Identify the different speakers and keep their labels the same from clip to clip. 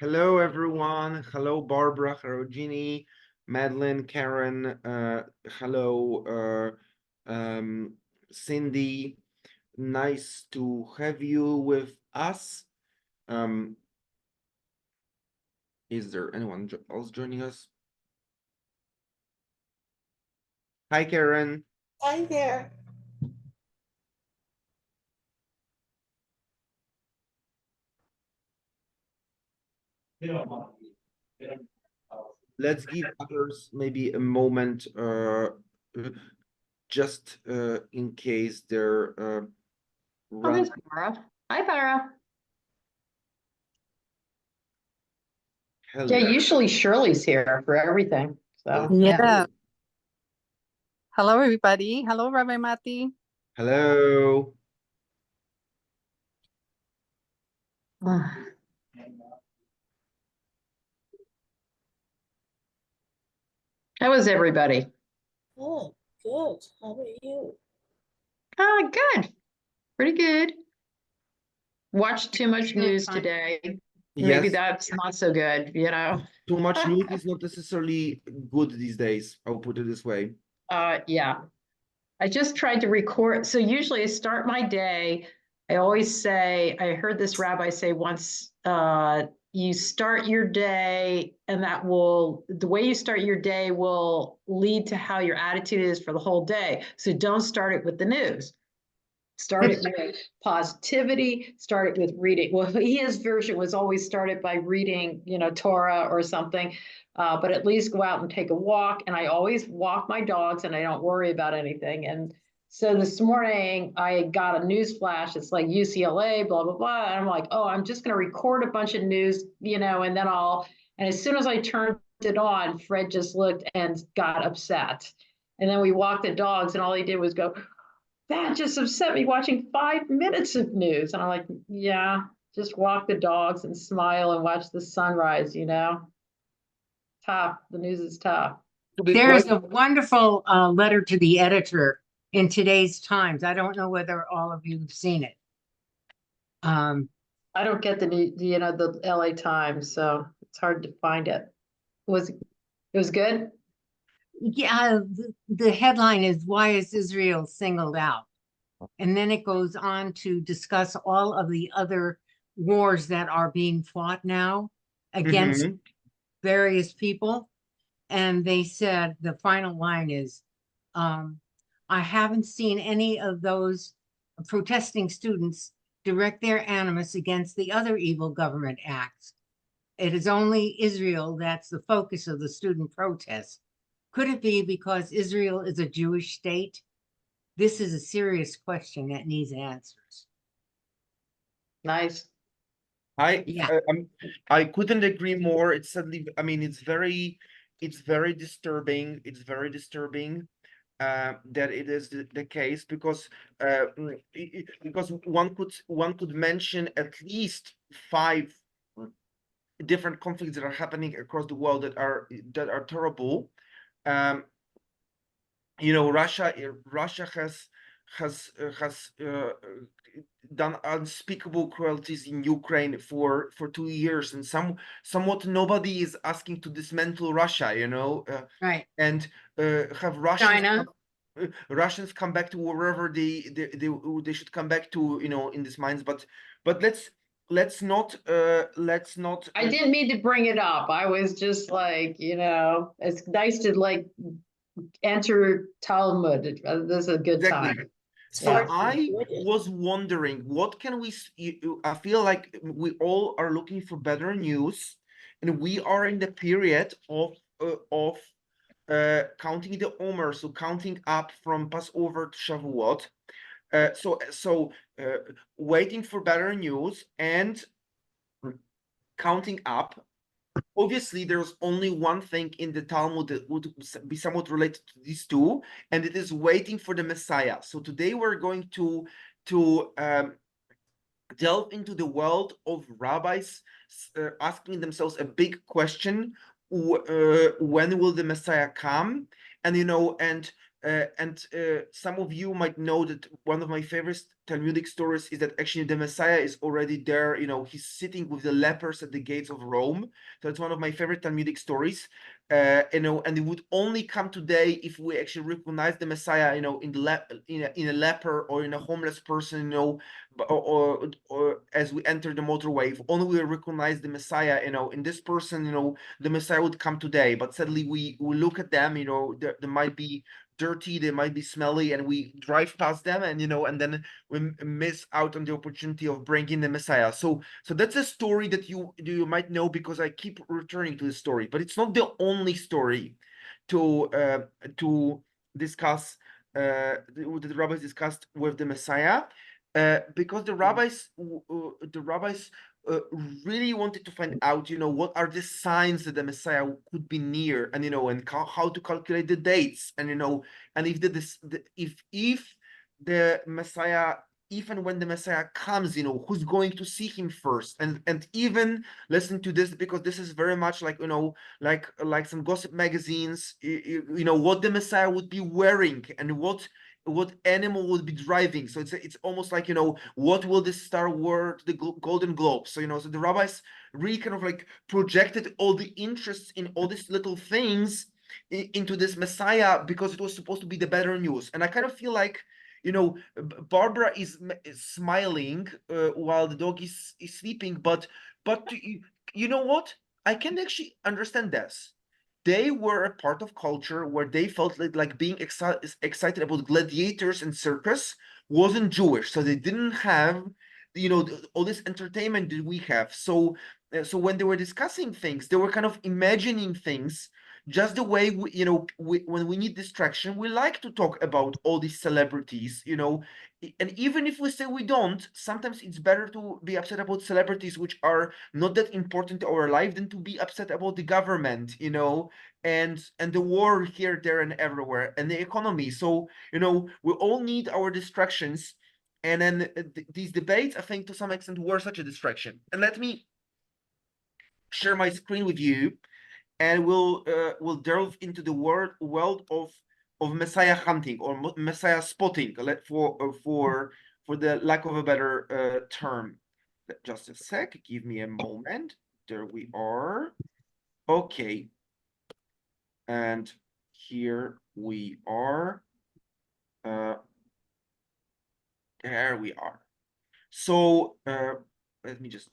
Speaker 1: Hello, everyone. Hello, Barbara. Hello, Jeannie, Madeline, Karen. Hello, Cindy. Nice to have you with us. Um, is there anyone else joining us? Hi, Karen.
Speaker 2: Hi there.
Speaker 1: Let's give others maybe a moment, just in case they're
Speaker 3: Oh,
Speaker 1: run.
Speaker 3: there's Bara. Hi, Bara.
Speaker 1: Hello.
Speaker 3: Yeah, usually Shirley's here for everything. So
Speaker 4: Yeah. Hello, everybody. Hello, Rabbi Mati.
Speaker 1: Hello.
Speaker 3: How is everybody?
Speaker 2: Good, good. How are you?
Speaker 3: Good. Pretty good. Watched too much
Speaker 4: Really
Speaker 3: news
Speaker 4: fine.
Speaker 3: today. Maybe
Speaker 1: Yes,
Speaker 3: that's not so good, you know?
Speaker 1: too much news is not necessarily good these days. I'll put it this way.
Speaker 3: Yeah. I just tried to record. So usually I start my day. I always say, I heard this rabbi say once, you start your day and the way you start your day will lead to how your attitude is for the whole day. So don't start it with the news. Start it with positivity, start it with reading. Well, his version was always started by reading, Torah or something. But at least go out and take a walk. And I always walk my dogs and I don't worry about anything. And so this morning I got a news flash. It's like UCLA, blah, blah, blah. And I'm like, oh, I'm just going to record a bunch of news, and then and as soon as I turned it on, Fred just looked and got upset. And then we walked the dogs and all he did was go, that just upset me watching 5 minutes of news. And I'm like, yeah, just walk the dogs and smile and watch the sunrise, Tough. The news is tough.
Speaker 5: There is a wonderful letter to the editor in today's Times. I don't know whether all of you have seen it.
Speaker 3: I don't get the LA Times, so it's hard to find it. It was good?
Speaker 5: Yeah, the headline is, "Why is Israel singled out?" And then it goes on to discuss all of the other wars that are being fought now against various people. And they said the final line is, I haven't seen any of those protesting students direct their animus against the other evil government acts. It is only Israel that's the focus of the student protests. Could it be because Israel is a Jewish state? This is a serious question that needs answers.
Speaker 3: Nice.
Speaker 1: I couldn't agree more. It's suddenly, I mean, it's very disturbing. It's very disturbing that it is the case because because one could mention at least 5 different conflicts that are happening across the world that are terrible. Russia has done unspeakable cruelties in Ukraine for 2 years, and somewhat nobody is asking to dismantle Russia,
Speaker 5: Right.
Speaker 1: And have Russians come back to wherever they should come back to, in these minds. But let's not
Speaker 3: I didn't mean to bring it up. I was just like, it's nice to enter Talmud. This is a good time.
Speaker 1: So
Speaker 3: Yeah.
Speaker 1: I was wondering, what can I feel like we all are looking for better news, and we are in the period of counting the Omer, so counting up from Passover to Shavuot. So waiting for better news and counting up. Obviously, there's only one thing in the Talmud that would be somewhat related to these two, and it is waiting for the Messiah. So today we're going to delve into the world of rabbis asking themselves a big question: when will the Messiah come? And some of you might know that one of my favorite Talmudic stories is that actually the Messiah is already there. You know, he's sitting with the lepers at the gates of Rome. So it's one of my favorite Talmudic stories. You know, and it would only come today if we actually recognize the Messiah, you know, in a leper or in a homeless person, you know, or as we enter the motorway. If only we recognize the Messiah, you know, in this person, you know, the Messiah would come today. But sadly, we look at them, you know, there might be dirty, they might be smelly, and we drive past them, and you know, and then we miss out on the opportunity of bringing the Messiah. So that's a story that you might know, because I keep returning to the story, but it's not the only story to discuss that the rabbis discussed with the Messiah, because the rabbis uh, really wanted to find out, you know, what are the signs that the Messiah could be near, and you know, and how to calculate the dates, and you know, and if if the Messiah, even when the Messiah comes, you know, who's going to see him first, and even listen to this, because this is very much like, you know, like some gossip magazines, you know, what the Messiah would be wearing, and what animal would be driving. So it's almost like, you know, what will this star wear to the Golden Globe? So, you know, so the rabbis really kind of like projected all the interests in all these little things into this Messiah, because it was supposed to be the better news. And I kind of feel like, you know, Barbara is smiling while the dog is sleeping, but you know what? I can actually understand this. They were a part of culture where they felt like being excited about gladiators and circus wasn't Jewish, so they didn't have, you know, all this entertainment that we have. So so when they were discussing things, they were kind of imagining things just the way we, you know, when we need distraction, we like to talk about all these celebrities, you know, and even if we say we don't, sometimes it's better to be upset about celebrities which are not that important to our life than to be upset about the government, you know, and the war here, there, and everywhere, and the economy. So, you know, we all need our distractions, and then these debates, I think, to some extent, were such a distraction. And let me share my screen with you, and we'll delve into the world of Messiah hunting, or Messiah spotting, for the lack of a better term. Just a sec, give me a moment. There we are. Okay, and here we are. There we are. So let me just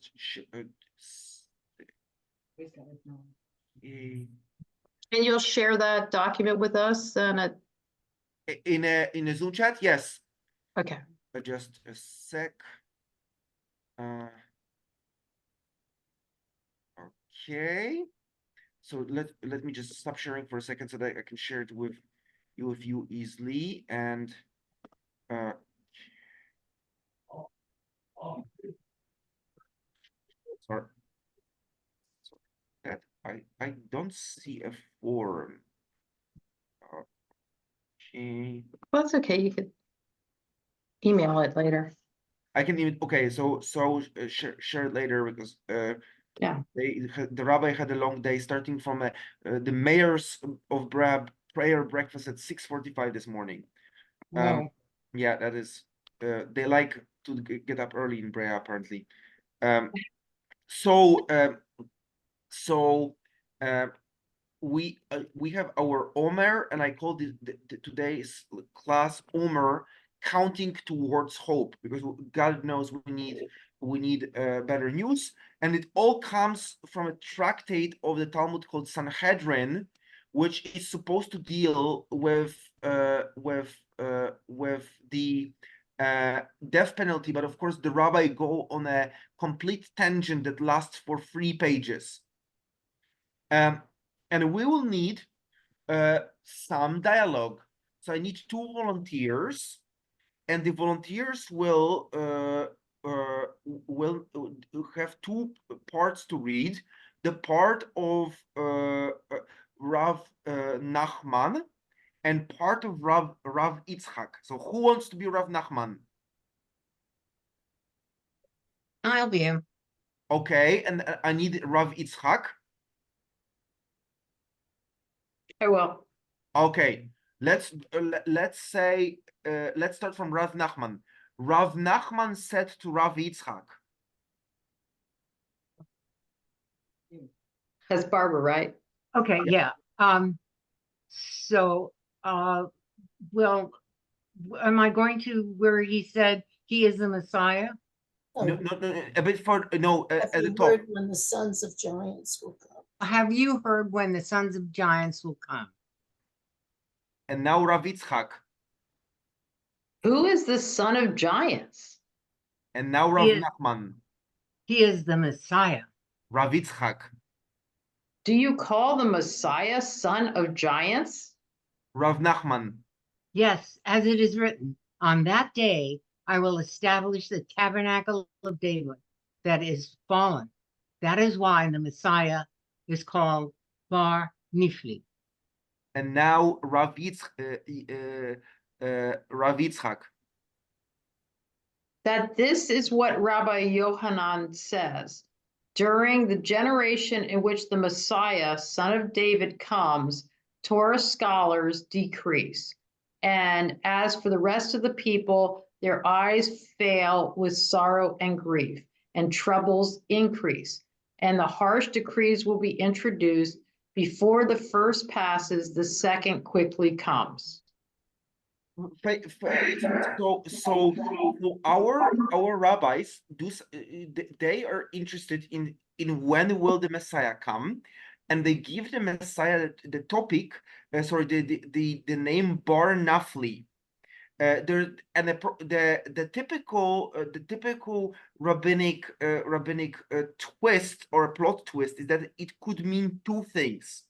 Speaker 3: And you'll share that document with us and
Speaker 1: in a Zoom chat. Yes.
Speaker 3: okay.
Speaker 1: Just a sec. Okay. So let me just stop sharing for a second so that I can share it with you easily. And sorry, that I don't see a forum. Okay.
Speaker 3: Well, that's okay. You could email it later.
Speaker 1: I can even, okay, so share it later, because
Speaker 3: Yeah.
Speaker 1: the rabbi had a long day, starting from the mayor's of Brab prayer breakfast at 6:45 this morning.
Speaker 5: Wow.
Speaker 1: Yeah, that is they like to get up early in Brea, apparently. So so we have our Omer, and I call today's class Omer, counting towards hope, because God knows we need better news, and it all comes from a tractate of the Talmud called Sanhedrin, which is supposed to deal with the death penalty. But of course, the rabbi go on a complete tangent that lasts for 3 pages. And we will need some dialogue. So I need 2 volunteers, and the volunteers will have 2 parts to read. The part of Rav Nachman, and part of Rav Yitzchak. So who wants to be Rav Nachman?
Speaker 5: I'll be him.
Speaker 1: Okay, and I need Rav Yitzchak.
Speaker 3: I will.
Speaker 1: Okay, let's say let's start from Rav Nachman. Rav Nachman said to Rav Yitzchak.
Speaker 3: That's Barbara, right?
Speaker 5: Okay, yeah. So, well, am I going to where he said he is the Messiah?
Speaker 1: No, a bit further. No,
Speaker 2: Have
Speaker 1: at the
Speaker 2: you
Speaker 1: top.
Speaker 2: heard when the sons of giants will come?
Speaker 5: Have you heard when the sons of giants will come?
Speaker 1: And now Rav Yitzchak.
Speaker 3: Who is the son of giants?
Speaker 1: And now Rav Nachman.
Speaker 5: He is the Messiah.
Speaker 1: Rav Yitzchak.
Speaker 3: Do you call the Messiah son of giants?
Speaker 1: Rav Nachman.
Speaker 5: Yes, as it is written, on that day I will establish the tabernacle of David that is fallen. That is why the Messiah is called Bar Nifli.
Speaker 1: And now Rav Yitzchak.
Speaker 3: That this is what Rabbi Yohanan says. During the generation in which the Messiah, son of David, comes, Torah scholars decrease. And as for the rest of the people, their eyes fail with sorrow and grief, and troubles increase. And the harsh decrees will be introduced. Before the first passes, the second quickly comes.
Speaker 1: So our rabbis they are interested in when will the Messiah come, and they give the Messiah the topic, the name Bar Nafli. There and the typical rabbinic twist or plot twist is that it could mean two things.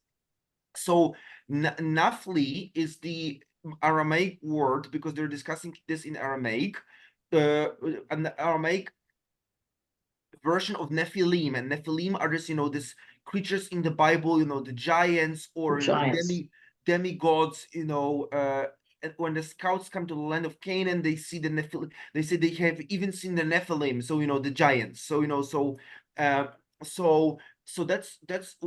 Speaker 1: So Nafli is the Aramaic word because they're discussing this in Aramaic, an Aramaic version of Nephilim, and Nephilim are just this creatures in the Bible, the giants or
Speaker 3: Giants.
Speaker 1: demigods, and when the scouts come to the land of Canaan, they see the Nephilim. They say they have even seen the Nephilim, so the giants. So that's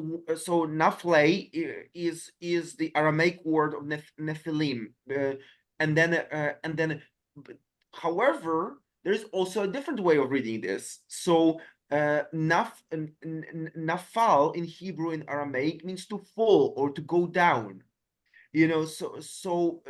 Speaker 1: so Naphtali is the Aramaic word of Nephilim, and then however there's also a different way of reading this. So nafal in Hebrew in Aramaic means to fall or to go down. So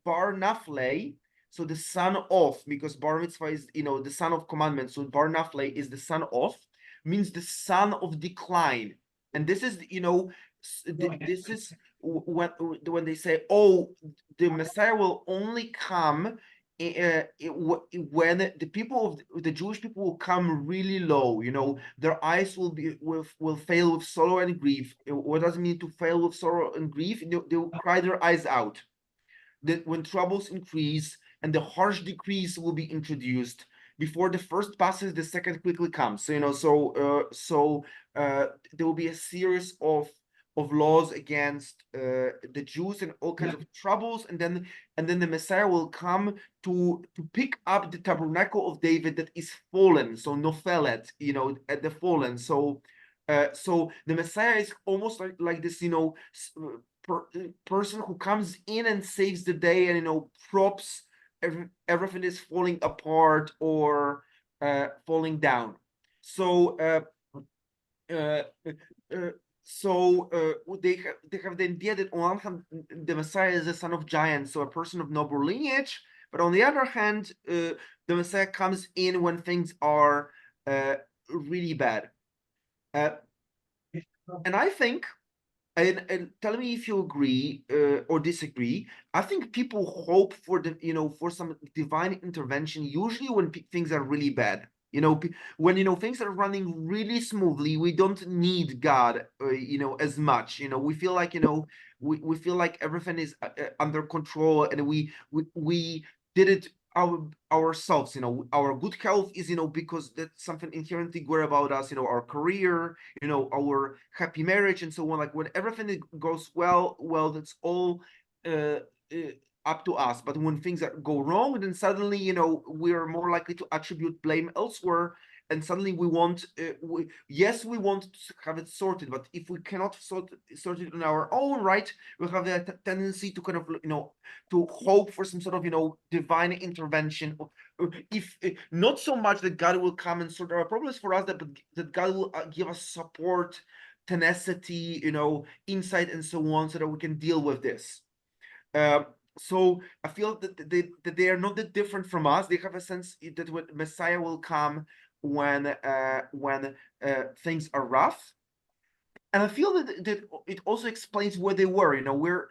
Speaker 1: bar nafle, so the son of, because bar mitzvah is the son of commandment. So bar nafle is the son of, means the son of decline. And this is this is when they say, oh, the Messiah will only come when the people of the Jewish people will come really low, their eyes will fail with sorrow and grief. What does it mean to fail with sorrow and grief? They'll cry their eyes out. That when troubles increase and the harsh decrees will be introduced, before the first passes, the second quickly comes. There will be a series of laws against the Jews and all kinds of troubles, and then the Messiah will come to pick up the tabernacle of David that is fallen, so nofelet, at the fallen. So the Messiah is almost like this, person who comes in and saves the day, and props everything is falling apart or falling down. So they have the idea that on one hand the Messiah is a son of giants, so a person of noble lineage, but on the other hand the Messiah comes in when things are really bad. And I think, and tell me if you agree or disagree, I think people hope for for some divine intervention usually when things are really bad. When things are running really smoothly, we don't need God as much. We feel like we feel like everything is under control, and we did it ourselves. Our good health is because that's something inherently good about us. Our career, our happy marriage, and so on. Like when everything goes well, that's all up to us. But when things go wrong, then suddenly we are more likely to attribute blame elsewhere, and suddenly we want, yes, we want to have it sorted, but if we cannot sort it on our own, right, we have that tendency to kind of, to hope for some sort of, divine intervention. If not so much that God will come and sort our problems for us, that God will give us support, tenacity, insight, and so on, so that we can deal with this. So I feel that they are not that different from us. They have a sense that when Messiah will come when things are rough. And I feel that it also explains where they were.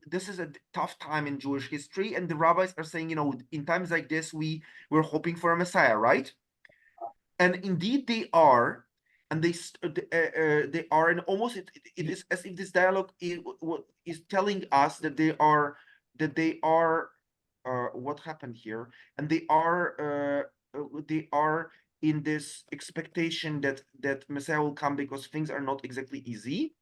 Speaker 1: This is a tough time in Jewish history, and the rabbis are saying, in times like this, we're hoping for a Messiah, right? And indeed they are, and they are, and almost it is as if this dialogue is telling us that they are what happened here, and they are in this expectation that Messiah will come because things are not exactly easy.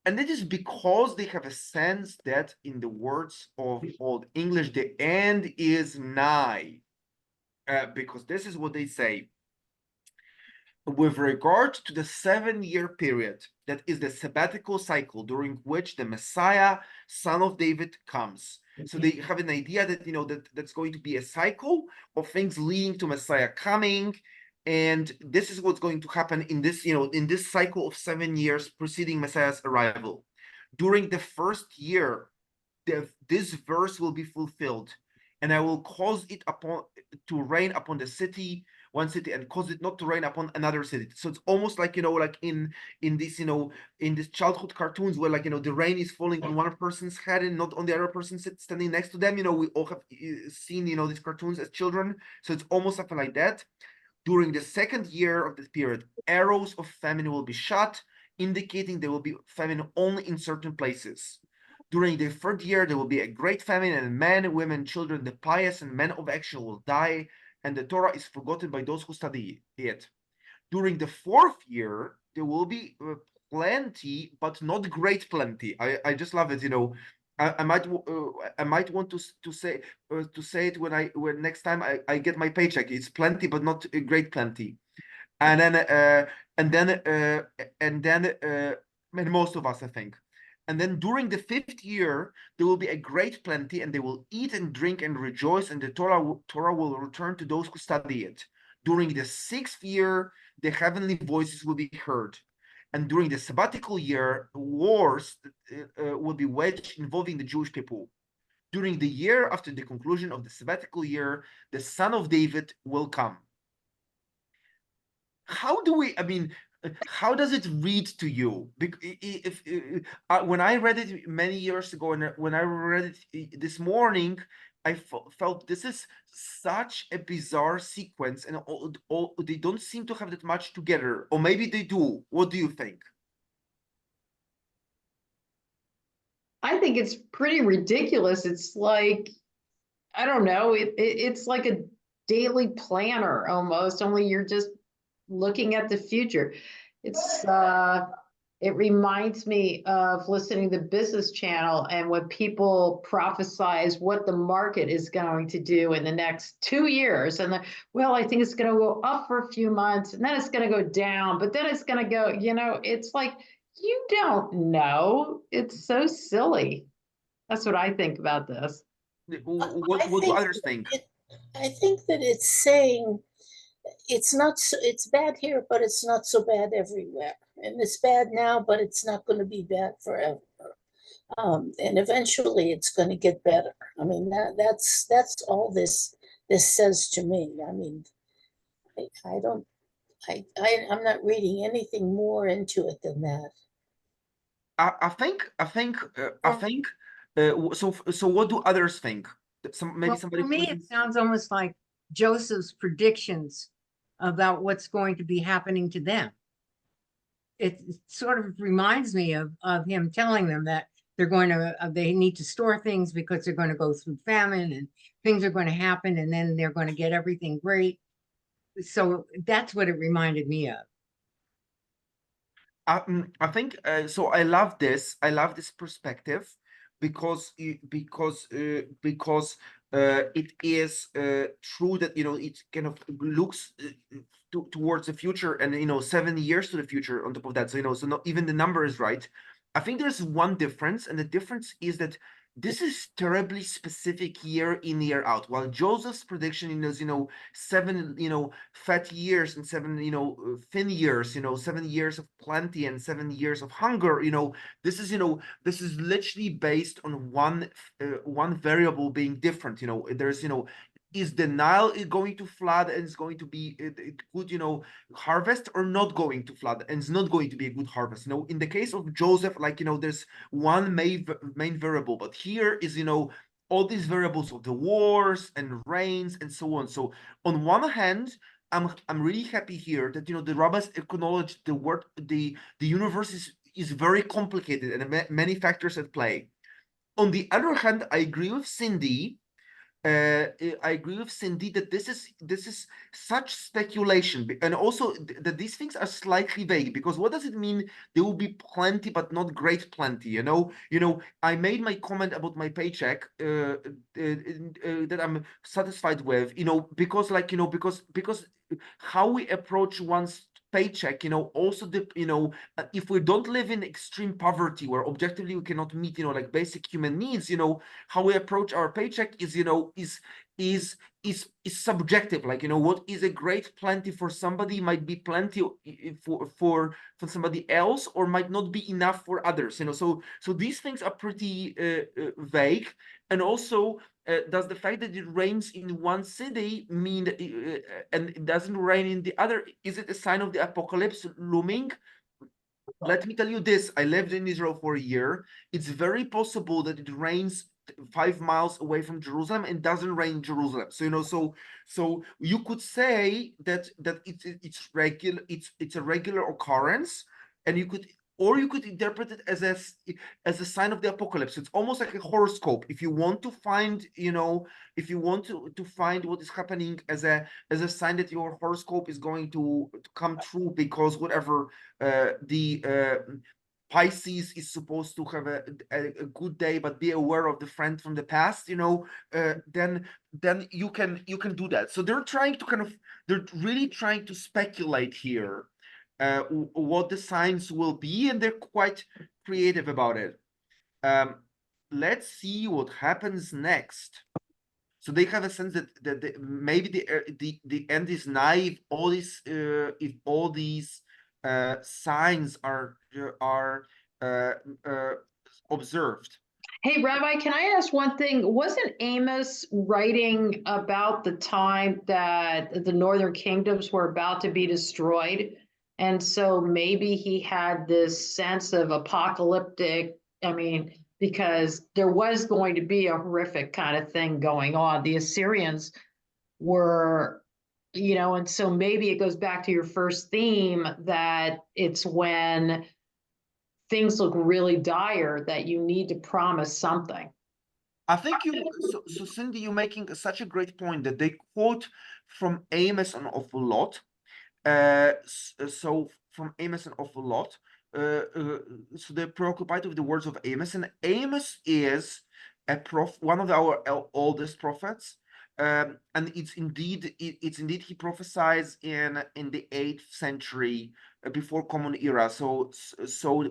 Speaker 1: And it is because they have a sense that, in the words of Old English, the end is nigh. Because this is what they say. With regard to the 7-year period, that is the sabbatical cycle during which the Messiah, son of David, comes. So they have an idea that, that's going to be a cycle of things leading to Messiah coming. And this is what's going to happen in this cycle of 7 years preceding Messiah's arrival. During the first year, this verse will be fulfilled, and I will cause it to rain upon the city, one city, and cause it not to rain upon another city. So it's almost like, like in this, in these childhood cartoons where, like, the rain is falling on one person's head and not on the other person standing next to them. We all have seen, these cartoons as children. So it's almost something like that. During the second year of this period, arrows of famine will be shot, indicating there will be famine only in certain places. During the third year, there will be a great famine, and men, women, children, the pious, and men of action will die, and the Torah is forgotten by those who study it. During the fourth year, there will be plenty, but not great plenty. I just love it. I might want to say it when next time I get my paycheck. It's plenty, but not a great plenty. And most of us, I think. And then during the fifth year, there will be a great plenty, and they will eat and drink and rejoice, and the Torah will return to those who study it. During the sixth year, the heavenly voices will be heard. And during the sabbatical year, wars will be waged involving the Jewish people. During the year after the conclusion of the sabbatical year, the son of David will come. How does it read to you? When I read it many years ago, and when I read it this morning, I felt this is such a bizarre sequence, and they don't seem to have that much together, or maybe they do. What do you think?
Speaker 3: I think it's pretty ridiculous. It's like, I don't know, it's like a daily planner almost, only you're just looking at the future. It reminds me of listening to the Business Channel, and when people prophesize what the market is going to do in the next 2 years. And well, I think it's going to go up for a few months, and then it's going to go down, but then it's going to go, it's like, you don't know. It's so silly. That's what I think about this.
Speaker 1: What do others think?
Speaker 2: I think that it's saying it's not so, it's bad here, but it's not so bad everywhere, and it's bad now, but it's not going to be bad forever. And eventually, it's going to get better. I mean, that's all this says to me. I mean, I don't, I'm not reading anything more into it than that.
Speaker 1: I think. So what do others think? Maybe
Speaker 5: Well,
Speaker 1: somebody
Speaker 5: for me,
Speaker 1: please.
Speaker 5: it sounds almost like Joseph's predictions about what's going to be happening to them. It sort of reminds me of him telling them that they need to store things because they're going to go through famine and things are going to happen, and then they're going to get everything great. So that's what it reminded me of.
Speaker 1: I think so. I love this. I love this perspective because It is true that it kind of looks towards the future, and 7 years to the future on top of that. So not even the number is right. I think there's one difference, and the difference is that this is terribly specific year in, year out. While Joseph's prediction is, 7, fat years and 7, thin years, 7 years of plenty and 7 years of hunger, this is literally based on one variable being different. There's, is the Nile going to flood and it's going to be a good, harvest, or not going to flood and it's not going to be a good harvest? In the case of Joseph, there's one main variable, but here is, all these variables of the wars and rains and so on. So on one hand, I'm really happy here that the rabbis acknowledge the universe is very complicated and many factors at play. On the other hand, I agree with Cindy. That this is such speculation, and also that these things are slightly vague, because what does it mean there will be plenty but not great plenty? I made my comment about my paycheck that I'm satisfied with, because because how we approach one's paycheck, also if we don't live in extreme poverty where objectively we cannot meet, like basic human needs, how we approach our paycheck is, is subjective. What is a great plenty for somebody might be plenty for somebody else, or might not be enough for others. So these things are pretty vague. And also, does the fact that it rains in one city mean that and it doesn't rain in the other? Is it a sign of the apocalypse looming? Let me tell you this. I lived in Israel for a year. It's very possible that it rains 5 miles away from Jerusalem and doesn't rain in Jerusalem. So you could say that it's regular. It's a regular occurrence, and you could interpret it as a sign of the apocalypse. It's almost like a horoscope. If you want to find, if you want to find what is happening as a sign that your horoscope is going to come true, because whatever the Pisces is supposed to have a good day, but be aware of the friend from the past, then you can do that. So they're really trying to speculate here what the signs will be, and they're quite creative about it. Let's see what happens next. So they have a sense that maybe the end is nigh if all these signs are observed.
Speaker 3: Hey, Rabbi, can I ask one thing? Wasn't Amos writing about the time that the northern kingdoms were about to be destroyed? And so maybe he had this sense of apocalyptic, because there was going to be a horrific kind of thing going on. The Assyrians were, and so maybe it goes back to your first theme, that it's when things look really dire that you need to promise something.
Speaker 1: I think so Cindy, you're making such a great point that they quote from Amos an awful lot. So from Amos an awful lot. So they're preoccupied with the words of Amos, and Amos is one of our oldest prophets. And it's indeed he prophesies in the 8th century before Common Era. So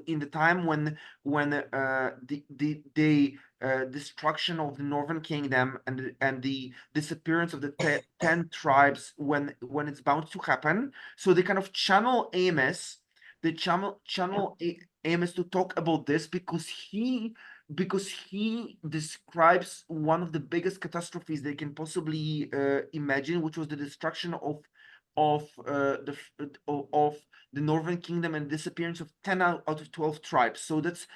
Speaker 1: in the time when the destruction of the northern kingdom and the disappearance of the 10 tribes, when it's bound to happen. So they kind of channel Amos. They channel Amos to talk about this, because he describes one of the biggest catastrophes they can possibly imagine, which was the destruction of the northern kingdom and disappearance of 10 out of 12 tribes. So that's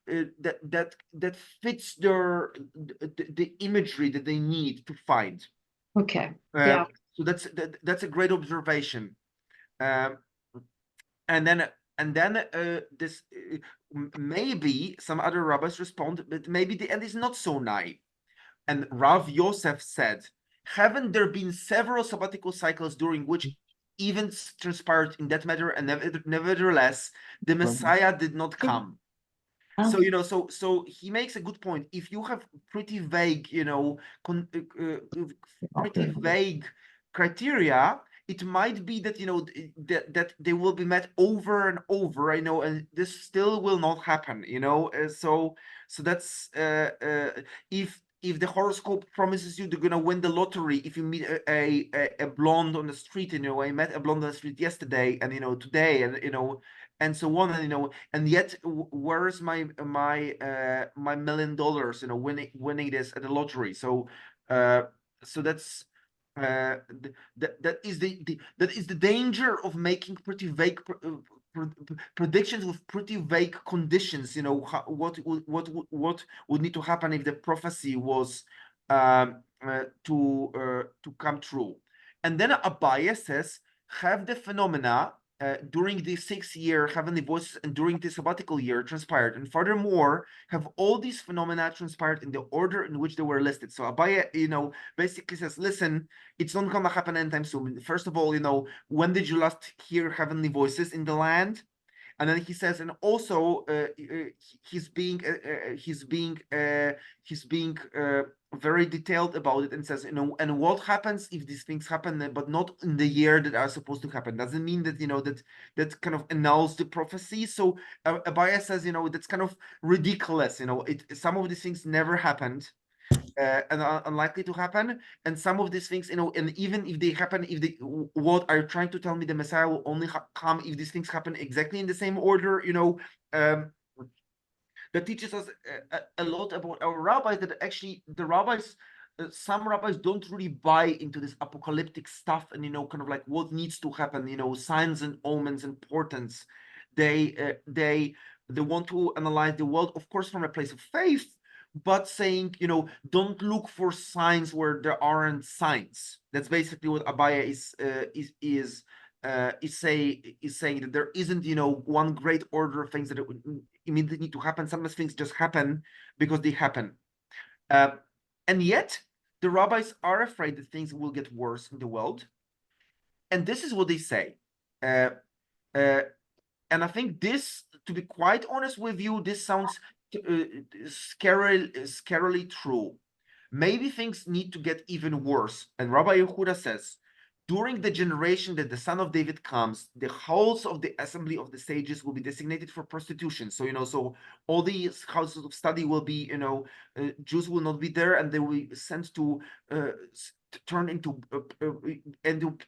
Speaker 1: that fits the imagery that they need to find.
Speaker 3: Okay. Yeah.
Speaker 1: So that's a great observation. And then this maybe some other rabbis respond, but maybe the end is not so nigh. And Rav Yosef said, haven't there been several sabbatical cycles during which events transpired in that matter, and nevertheless the Messiah did not come? So
Speaker 3: Oh.
Speaker 1: you know, so he makes a good point. If you have pretty vague, you know, pretty vague criteria, it might be that, you know, that they will be met over and over, you know, and this still will not happen, you know. So that's if the horoscope promises you they're gonna win the lottery, if you meet a blonde on the street, you know, I met a blonde on the street yesterday, and you know, today, and you know, and so on, and you know, and yet where's my $1 million, you know, winning this at the lottery? So that's that is that is the danger of making pretty vague predictions with pretty vague conditions. You know, what would need to happen if the prophecy was to come true. And then Abaya says, have the phenomena during the 6-year heavenly voices and during the sabbatical year transpired, and furthermore have all these phenomena transpired in the order in which they were listed. So Abaya, you know, basically says, listen, it's not gonna happen anytime soon. First of all, you know, when did you last hear heavenly voices in the land? And then he says, and also he's being very detailed about it, and says, you know, and what happens if these things happen, but not in the year that are supposed to happen? Doesn't mean that, you know, that kind of annuls the prophecy. So Abaya says, you know, that's kind of ridiculous. You know, some of these things never happened. And are unlikely to happen, and some of these things, you know, and even if they happen, if they, what are you trying to tell me, the Messiah will only come if these things happen exactly in the same order, you know? That teaches us a lot about our rabbis, that actually the rabbis, some rabbis don't really buy into this apocalyptic stuff, and, you know, kind of like what needs to happen, you know, signs and omens and portents. They want to analyze the world, of course, from a place of faith, but saying, you know, don't look for signs where there aren't signs. That's basically what Abaya is saying, that there isn't, you know, one great order of things that it would immediately need to happen. Sometimes things just happen because they happen. And yet the rabbis are afraid that things will get worse in the world. And this is what they say. And I think this, to be quite honest with you, this sounds scarily true. Maybe things need to get even worse. And Rabbi Yehuda says, during the generation that the son of David comes, the halls of the assembly of the sages will be designated for prostitution. So, you know, so all these houses of study will be, you know, Jews will not be there, and they will be sent to turn into,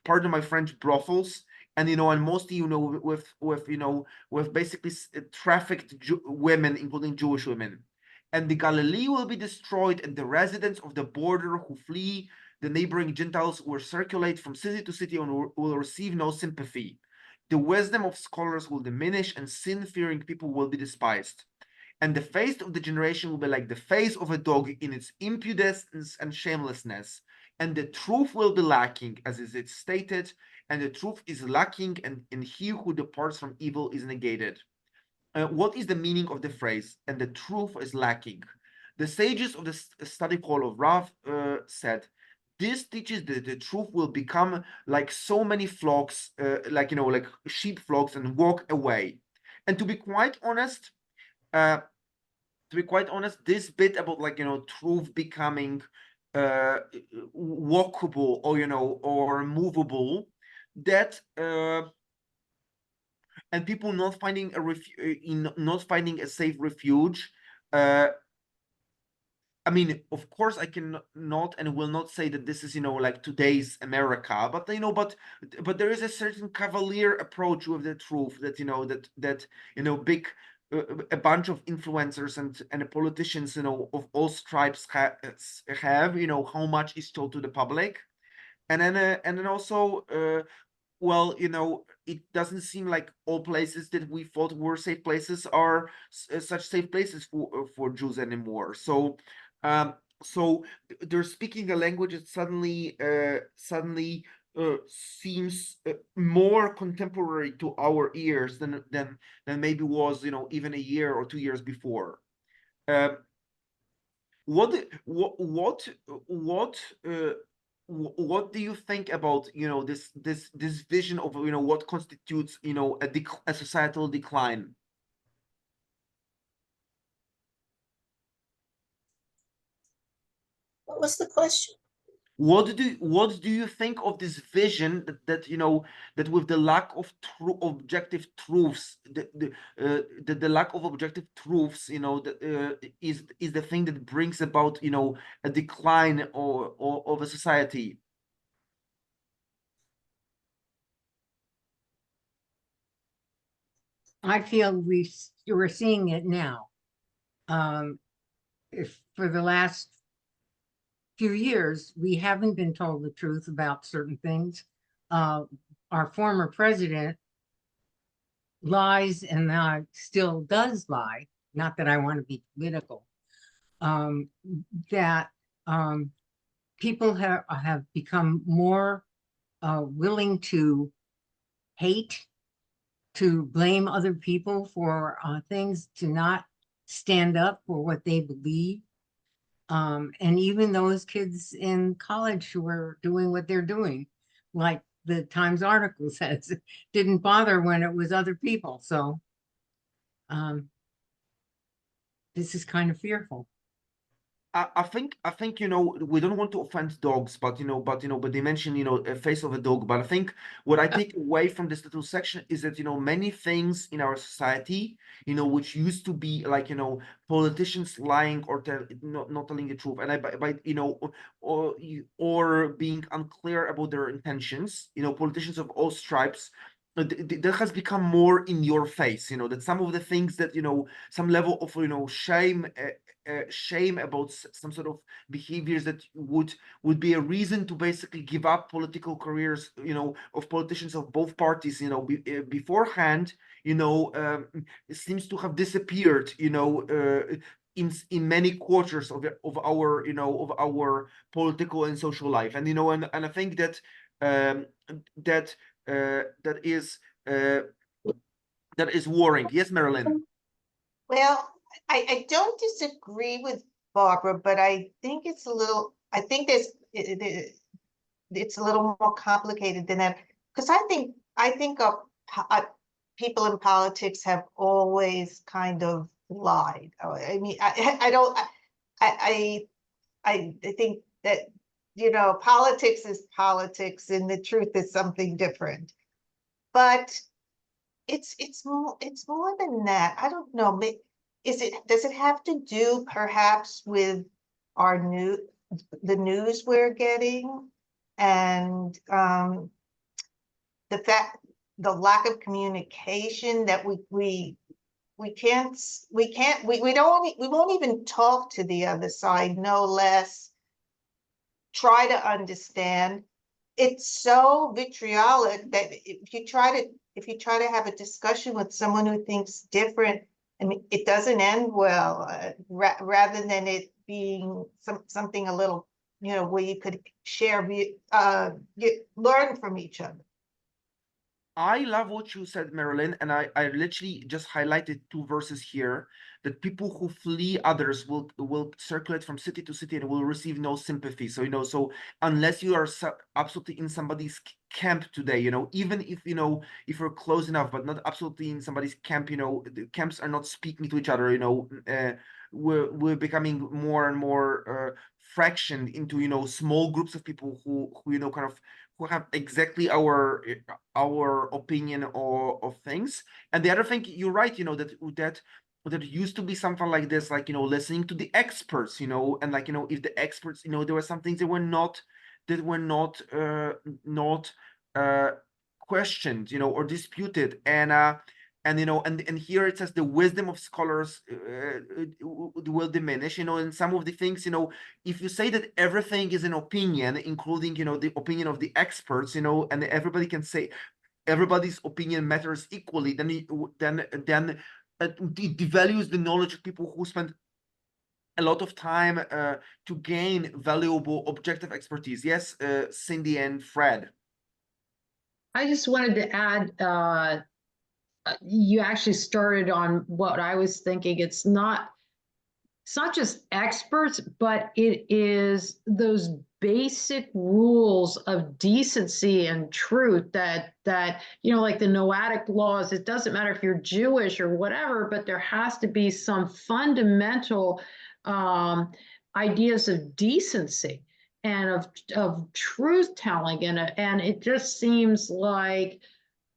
Speaker 1: pardon my French, brothels. And, you know, and mostly, you know, with you know, with basically trafficked women, including Jewish women. And the Galilee will be destroyed, and the residents of the border who flee the neighboring Gentiles will circulate from city to city and will receive no sympathy. The wisdom of scholars will diminish, and sin-fearing people will be despised. And the face of the generation will be like the face of a dog in its impudence and shamelessness. And the truth will be lacking, as is it stated, and the truth is lacking, and he who departs from evil is negated. What is the meaning of the phrase, and the truth is lacking? The sages of the study hall of Rav said, this teaches that the truth will become like so many flocks, like, you know, like sheep flocks, and walk away. And to be quite honest, this bit about, like, you know, truth becoming walkable, or, you know, or movable, that and people not finding not finding a safe refuge. I mean, of course, I can not and will not say that this is, you know, like today's America, but, you know, but there is a certain cavalier approach with the truth, that, you know, that you know, big a bunch of influencers and politicians, you know, of all stripes have, you know, how much is told to the public. And then also, well, you know, it doesn't seem like all places that we thought were safe places are such safe places for Jews anymore. So, um, so they're speaking a language that suddenly seems more contemporary to our ears than maybe was, you know, even a year or 2 years before. Um, what what do you think about, you know, this vision of, you know, what constitutes, you know, a societal decline?
Speaker 2: was the question?
Speaker 1: What do you think of this vision that you know, that with the lack of objective truths, the lack of objective truths, you know, is the thing that brings about, you know, a decline of a society?
Speaker 5: I feel we're seeing it now. If for the last few years, we haven't been told the truth about certain things. Our former president lies and still does lie. Not that I want to be political. That people have become more willing to hate, to blame other people for things, to not stand up for what they believe. And even those kids in college who are doing what they're doing, like the Times article says, didn't bother when it was other people. So this is kind of fearful.
Speaker 1: I think, you know, we don't want to offend dogs, but they mention, you know, a face of a dog. But I think what I take away from this little section is that, you know, many things in our society, you know, which used to be like, you know, politicians lying or not telling the truth, and by you know, or being unclear about their intentions, you know, politicians of all stripes. That has become more in your face, you know, that some of the things that, you know, some level of, you know, shame about some sort of behaviors that would be a reason to basically give up political careers, you know, of politicians of both parties, you know, beforehand, you know, it seems to have disappeared, you know, in many quarters of our, you know, of our political and social life. And, you know, and I think that that is worrying. Yes, Marilyn.
Speaker 6: Well, I don't disagree with Barbara, but I think it's a little, I think it's a little more complicated than that. Because I think people in politics have always kind of lied. I mean, I don't, I think that, you know, politics is politics and the truth is something different. But it's more than that. I don't know. Does it have to do perhaps with the news we're getting, and the lack of communication, that we won't even talk to the other side, no less try to understand. It's so vitriolic that if you try to have a discussion with someone who thinks different, I mean, it doesn't end well. Rather than it being something a little, you know, where you could learn from each other.
Speaker 1: I love what you said, Marilyn, and I literally just highlighted two verses here, that people who flee others will circulate from city to city and will receive no sympathy. So, you know, so unless you are absolutely in somebody's camp today, you know, even if, you know, if you're close enough, but not absolutely in somebody's camp, you know, the camps are not speaking to each other, you know, we're becoming more and more fractioned into, you know, small groups of people who you know, kind of, who have exactly our opinion of things. And the other thing, you're right, you know, that used to be something like this, like, you know, listening to the experts, you know, and like, you know, if the experts, you know, there were some things that were not questioned, you know, or disputed. And you know, and here it says the wisdom of scholars will diminish, you know, and some of the things, you know, if you say that everything is an opinion, including, you know, the opinion of the experts, you know, and everybody can say everybody's opinion matters equally, then it devalues the knowledge of people who spend a lot of time to gain valuable objective expertise. Yes, Cindy and Fred.
Speaker 3: I just wanted to add, you actually started on what I was thinking. It's not just experts, but it is those basic rules of decency and truth that you know, like the Noahic laws. It doesn't matter if you're Jewish or whatever, but there has to be some fundamental ideas of decency and of truth telling, and it just seems like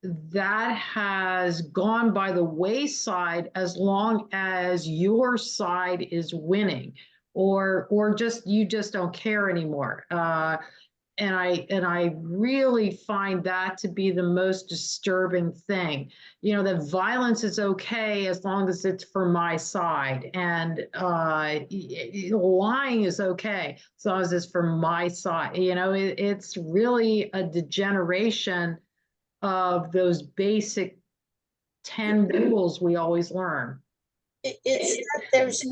Speaker 3: that has gone by the wayside as long as your side is winning, or just you just don't care anymore. And I really find that to be the most disturbing thing. You know, that violence is okay as long as it's for my side, and lying is okay as long as it's for my side. You know, it's really a degeneration of those basic 10 rules we always learn.
Speaker 2: It's that there's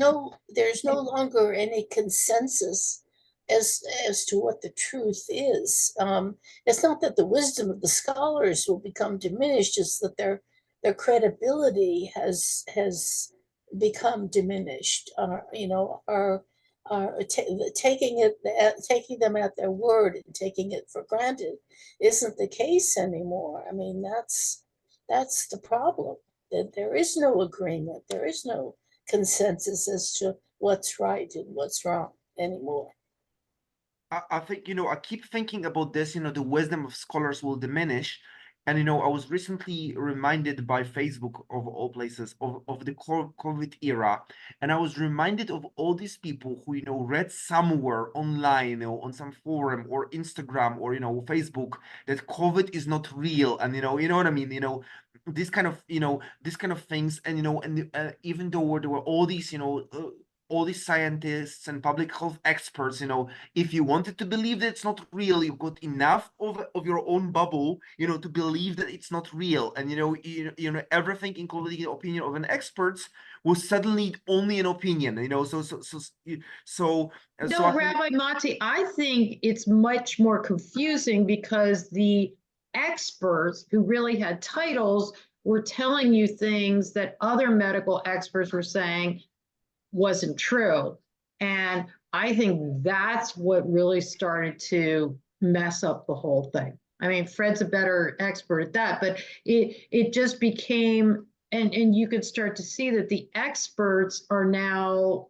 Speaker 2: no longer any consensus as to what the truth is. It's not that the wisdom of the scholars will become diminished; it's that their credibility has become diminished. You know, taking them at their word and taking it for granted isn't the case anymore. I mean, that's the problem. That there is no agreement, there is no consensus as to what's right and what's wrong anymore.
Speaker 1: I think, I keep thinking about this, the wisdom of scholars will diminish. And, I was recently reminded by Facebook, of all places, of the COVID era. And I was reminded of all these people who, read somewhere online, on some forum or Instagram or, Facebook, that COVID is not real. And, you know what I mean? This kind of, this kind of things. And, even though there were all these, all these scientists and public health experts, if you wanted to believe that it's not real, you got enough of your own bubble, to believe that it's not real. And everything, including the opinion of an expert, was suddenly only an opinion. So
Speaker 3: No, Rabbi Mati, I think it's much more confusing because the experts who really had titles were telling you things that other medical experts were saying wasn't true. And I think that's what really started to mess up the whole thing. I mean, Fred's a better expert at that, but it just became, and you could start to see that the experts are now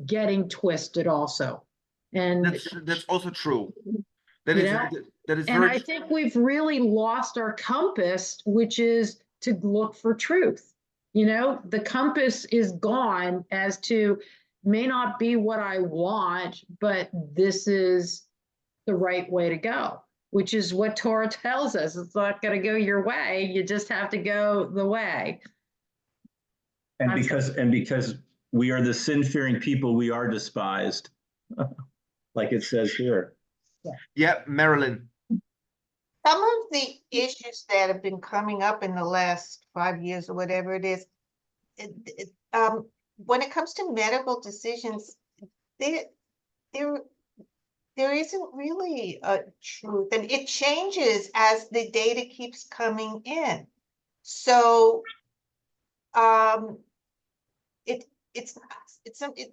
Speaker 3: getting twisted also. And
Speaker 1: that's also true. That is
Speaker 3: and
Speaker 1: very
Speaker 3: I think we've really lost our compass, which is to look for truth. The compass is gone as to may not be what I want, but this is the right way to go, which is what Torah tells us. It's not going to go your way. You just have to go the way.
Speaker 7: And because we are the sin-fearing people, we are despised, like it says here.
Speaker 1: Yeah, Marilyn.
Speaker 6: Some of the issues that have been coming up in the last 5 years or whatever it is, when it comes to medical decisions, there isn't really a truth, and it changes as the data keeps coming in. So it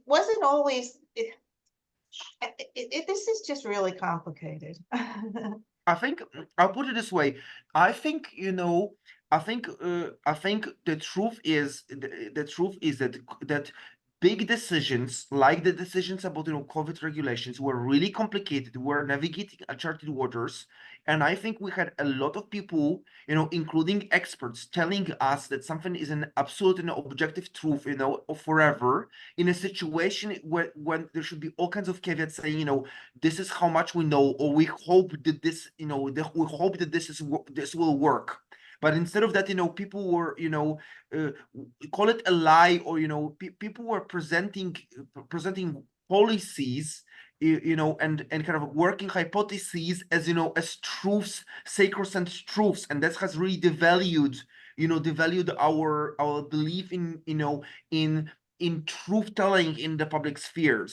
Speaker 6: wasn't always this is just really complicated.
Speaker 1: I think I'll put it this way. I think I think the truth is that big decisions like the decisions about COVID regulations were really complicated. We're navigating uncharted waters, and I think we had a lot of people, including experts, telling us that something is an absolute and objective truth, forever, in a situation when there should be all kinds of caveats saying, this is how much we know, or we hope that this, we hope that this will work. But instead of that, people were, call it a lie, or people were presenting policies, and kind of working hypotheses as as truths, sacrosanct truths, and that has really devalued our belief in in truth telling in the public sphere.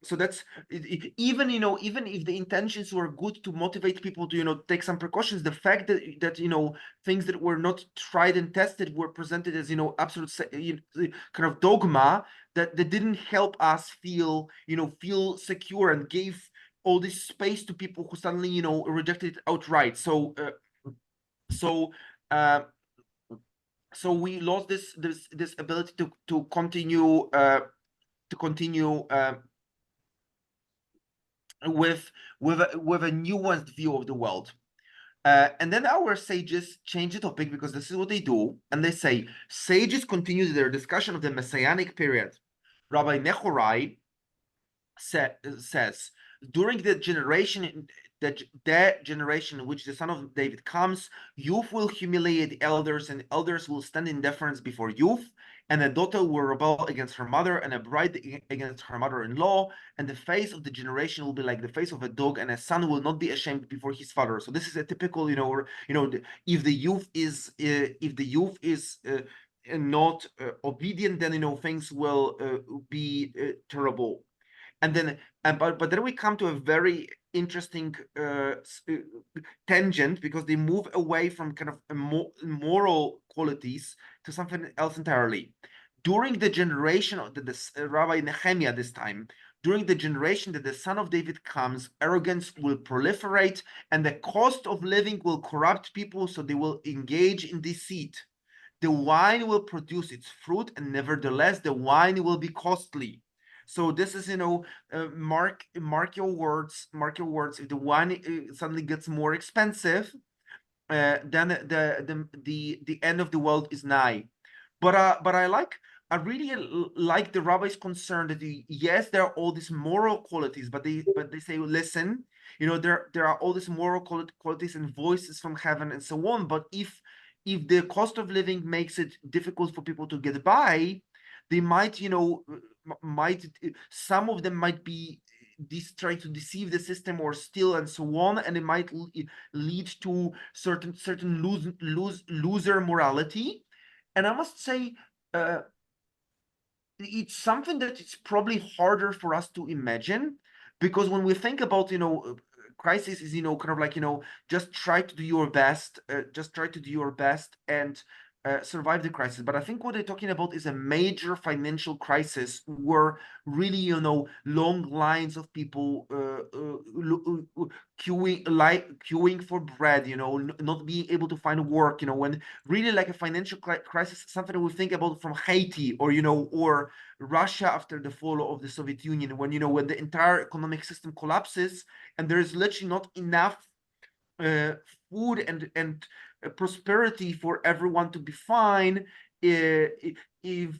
Speaker 1: So that's even even if the intentions were good to motivate people to take some precautions, the fact that things that were not tried and tested were presented as absolute kind of dogma that didn't help us feel secure, and gave all this space to people who suddenly rejected it outright. So we lost this ability to continue to continue with a nuanced view of the world. And then our sages change the topic because this is what they do, and they say sages continue their discussion of the messianic period. Rabbi Nehorai says, during the generation in which the son of David comes, youth will humiliate elders, and elders will stand in deference before youth, and a daughter will rebel against her mother, and a bride against her mother-in-law, and the face of the generation will be like the face of a dog, and a son will not be ashamed before his father. So this is a typical, if the youth is not obedient, then things will be terrible. And then, but then we come to a very interesting tangent, because they move away from kind of moral qualities to something else entirely. During the generation of Rabbi Nehemiah this time, during the generation that the son of David comes, arrogance will proliferate, and the cost of living will corrupt people, so they will engage in deceit. The wine will produce its fruit, and nevertheless the wine will be costly. So this is, mark your words. If the wine suddenly gets more expensive, then the end of the world is nigh. But I really like the rabbi's concern that yes, there are all these moral qualities, but they say, listen, there are all these moral qualities and voices from heaven and so on. But if the cost of living makes it difficult for people to get by, they might, some of them might be trying to deceive the system or steal and so on, and it might lead to certain loser morality. And I must say, it's something that it's probably harder for us to imagine, because when we think about crisis is kind of like just try to do your best, and survive the crisis. But I think what they're talking about is a major financial crisis, where really long lines of people queuing for bread, not being able to find work, when really like a financial crisis, something that we think about from Haiti, or Russia after the fall of the Soviet Union, when when the entire economic system collapses and there is literally not enough food and prosperity for everyone to be fine, if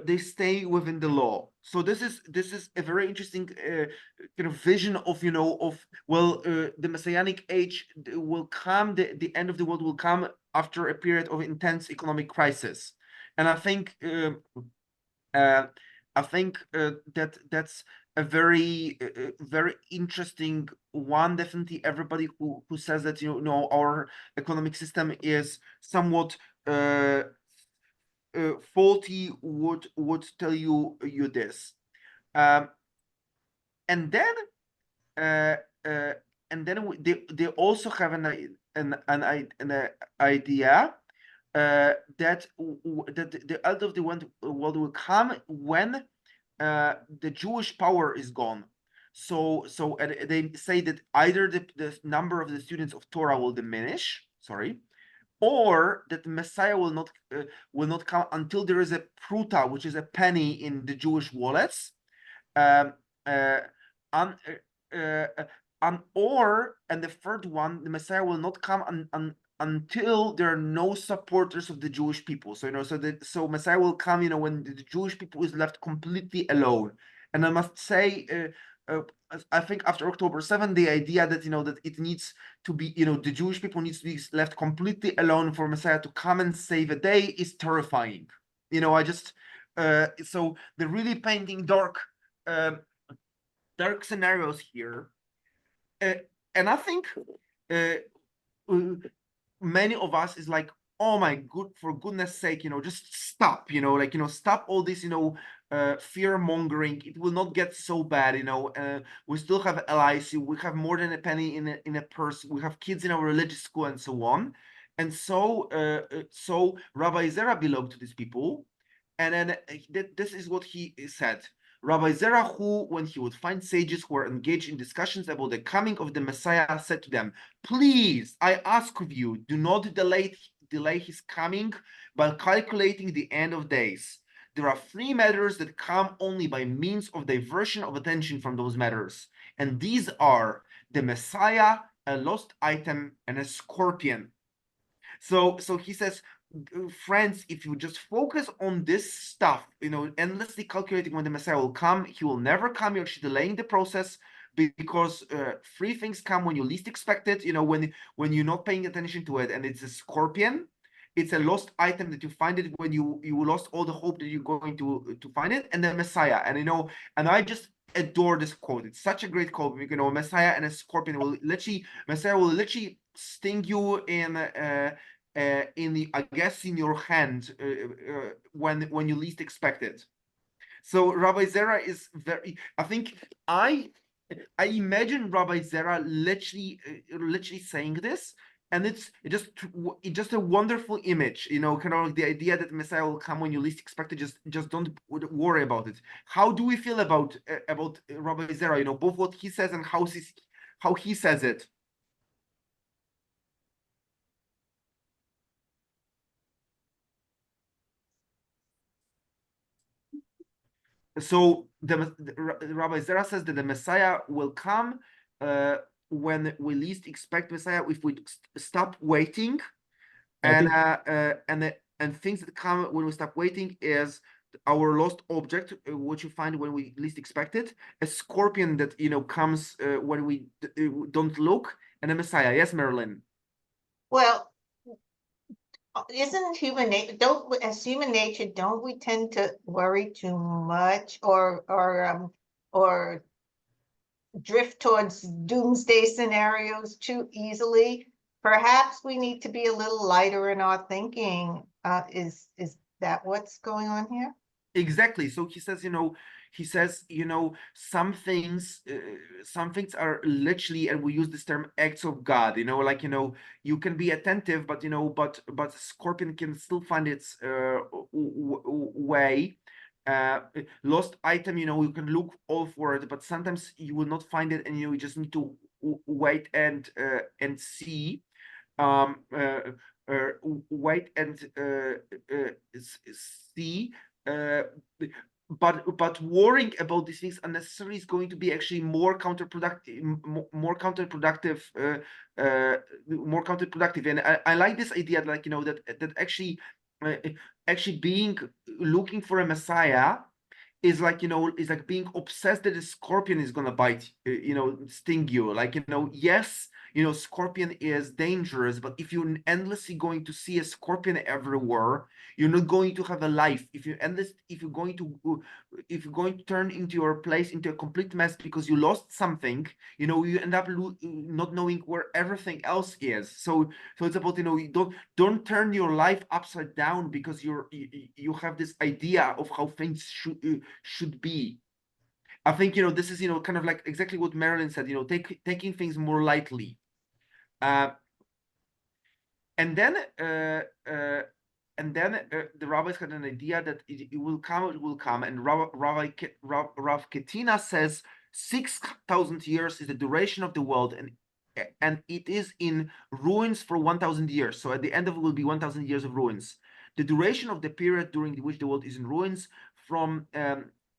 Speaker 1: they stay within the law. So this is a very interesting kind of vision of the messianic age will come, the end of the world will come after a period of intense economic crisis. And I think that that's a very very interesting one. Definitely, everybody who says that our economic system is somewhat faulty would tell you this. And then they also have an idea that the end of the world will come when the Jewish power is gone. So they say that either the number of the students of Torah will diminish, or that the Messiah will not come until there is a pruta, which is a penny in the Jewish wallets, um, uh, and the third one, the Messiah will not come until there are no supporters of the Jewish people. So so Messiah will come, when the Jewish people is left completely alone. And I must say, I think after October 7th, the idea that that it needs to be, the Jewish people needs to be left completely alone for Messiah to come and save a day is terrifying. I just so they're really painting dark scenarios here, and I think many of us is like, oh my for goodness sake, just stop, stop all this, fear mongering. It will not get so bad, we still have LIC, we have more than a penny in a purse, we have kids in our religious school and so on. And so Rabbi Zera belonged to these people, and then this is what he said. Rabbi Zerah, who, when he would find sages who were engaged in discussions about the coming of the Messiah, said to them, "Please, I ask of you, do not delay his coming by calculating the end of days. there are three matters that come only by means of diversion of attention from those matters. And these are the Messiah, a lost item, and a scorpion. So he says, friends, if you just focus on this stuff, endlessly calculating when the Messiah will come, he will never come. You're actually delaying the process, because three things come when you least expect it. When you're not paying attention to it, and it's a scorpion. It's a lost item that you find it when you lost all the hope that you're going to find it, and the Messiah. And I just adore this quote. It's such a great quote. Messiah and a scorpion Messiah will literally sting you in the, I guess, in your hand when you least expect it. So Rabbi Zera is very. I think I imagine Rabbi Zera literally saying this, and it's just a wonderful image, kind of like the idea that Messiah will come when you least expect it. Just don't worry about it. How do we feel about Rabbi Zera? Both what he says and how he says it. So Rabbi Zera says that the Messiah will come when we least expect Messiah, if we stop waiting, and things that come when we stop waiting is our lost object, which you find when we least expect it, a scorpion that comes when we don't look, and a Messiah. Yes, Marilyn.
Speaker 6: Well, isn't human nature, as human nature, don't we tend to worry too much or drift towards doomsday scenarios too easily? Perhaps we need to be a little lighter in our thinking. Is that what's going on here?
Speaker 1: Exactly. So he says, some things are literally, and we use this term, acts of God. Like you can be attentive, but but scorpion can still find its way. Lost item, you can look all for it, but sometimes you will not find it, and you just need to wait and see. Wait and see. But worrying about these things unnecessarily is going to be actually more counterproductive. More counterproductive. And I like this idea, like that actually being looking for a Messiah is like is like being obsessed that a scorpion is gonna bite, sting you. Like yes, scorpion is dangerous, but if you're endlessly going to see a scorpion everywhere, you're not going to have a life. If you're going to turn into your place into a complete mess because you lost something, you end up not knowing where everything else is. So it's about you don't turn your life upside down because you have this idea of how things should be. I think this is kind of like exactly what Marilyn said. Taking things more lightly. And then the rabbis had an idea that it will come, and Rav Ketina says 6,000 years is the duration of the world, and it is in ruins for 1,000 years. So at the end of it will be 1,000 years of ruins. The duration of the period during which the world is in ruins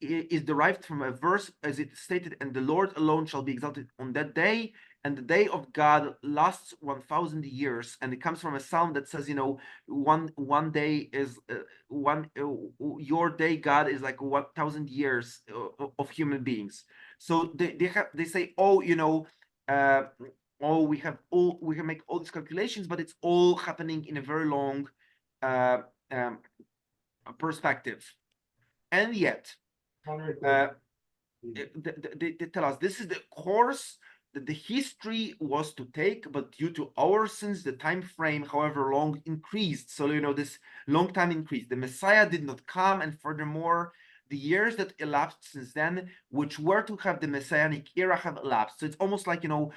Speaker 1: is derived from a verse as it stated, and the Lord alone shall be exalted on that day, and the day of God lasts 1,000 years. And it comes from a psalm that says, one day is your day, God, is like 1,000 years of human beings. So they say, we can make all these calculations, but it's all happening in a very long perspective. And yet they tell us this is the course that the history was to take, but due to our sins, the time frame, however long, increased. So this long time increased. The Messiah did not come, and furthermore, the years that elapsed since then, which were to have the Messianic era, have elapsed. So it's almost like God,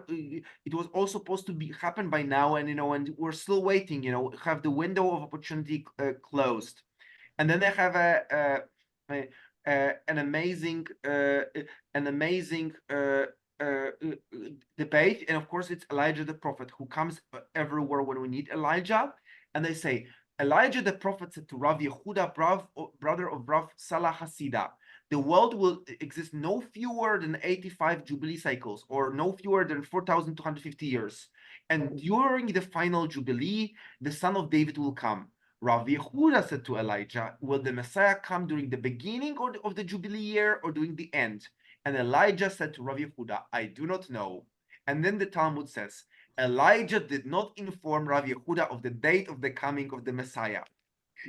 Speaker 1: it was all supposed to happen by now, and and we're still waiting. Have the window of opportunity closed, and then they have an amazing debate. And of course, it's Elijah the prophet who comes everywhere when we need Elijah. And they say Elijah the prophet said to Rav Yehuda, brother of Rav Salah Hasidah, the world will exist no fewer than 85 Jubilee cycles, or no fewer than 4,250 years. And during the final Jubilee, the son of David will come. Rav Yehuda said to Elijah, will the Messiah come during the beginning of the Jubilee year or during the end? And Elijah said to Rav Yehuda, I do not know. And then the Talmud says, Elijah did not inform Rav Yehuda of the date of the coming of the Messiah.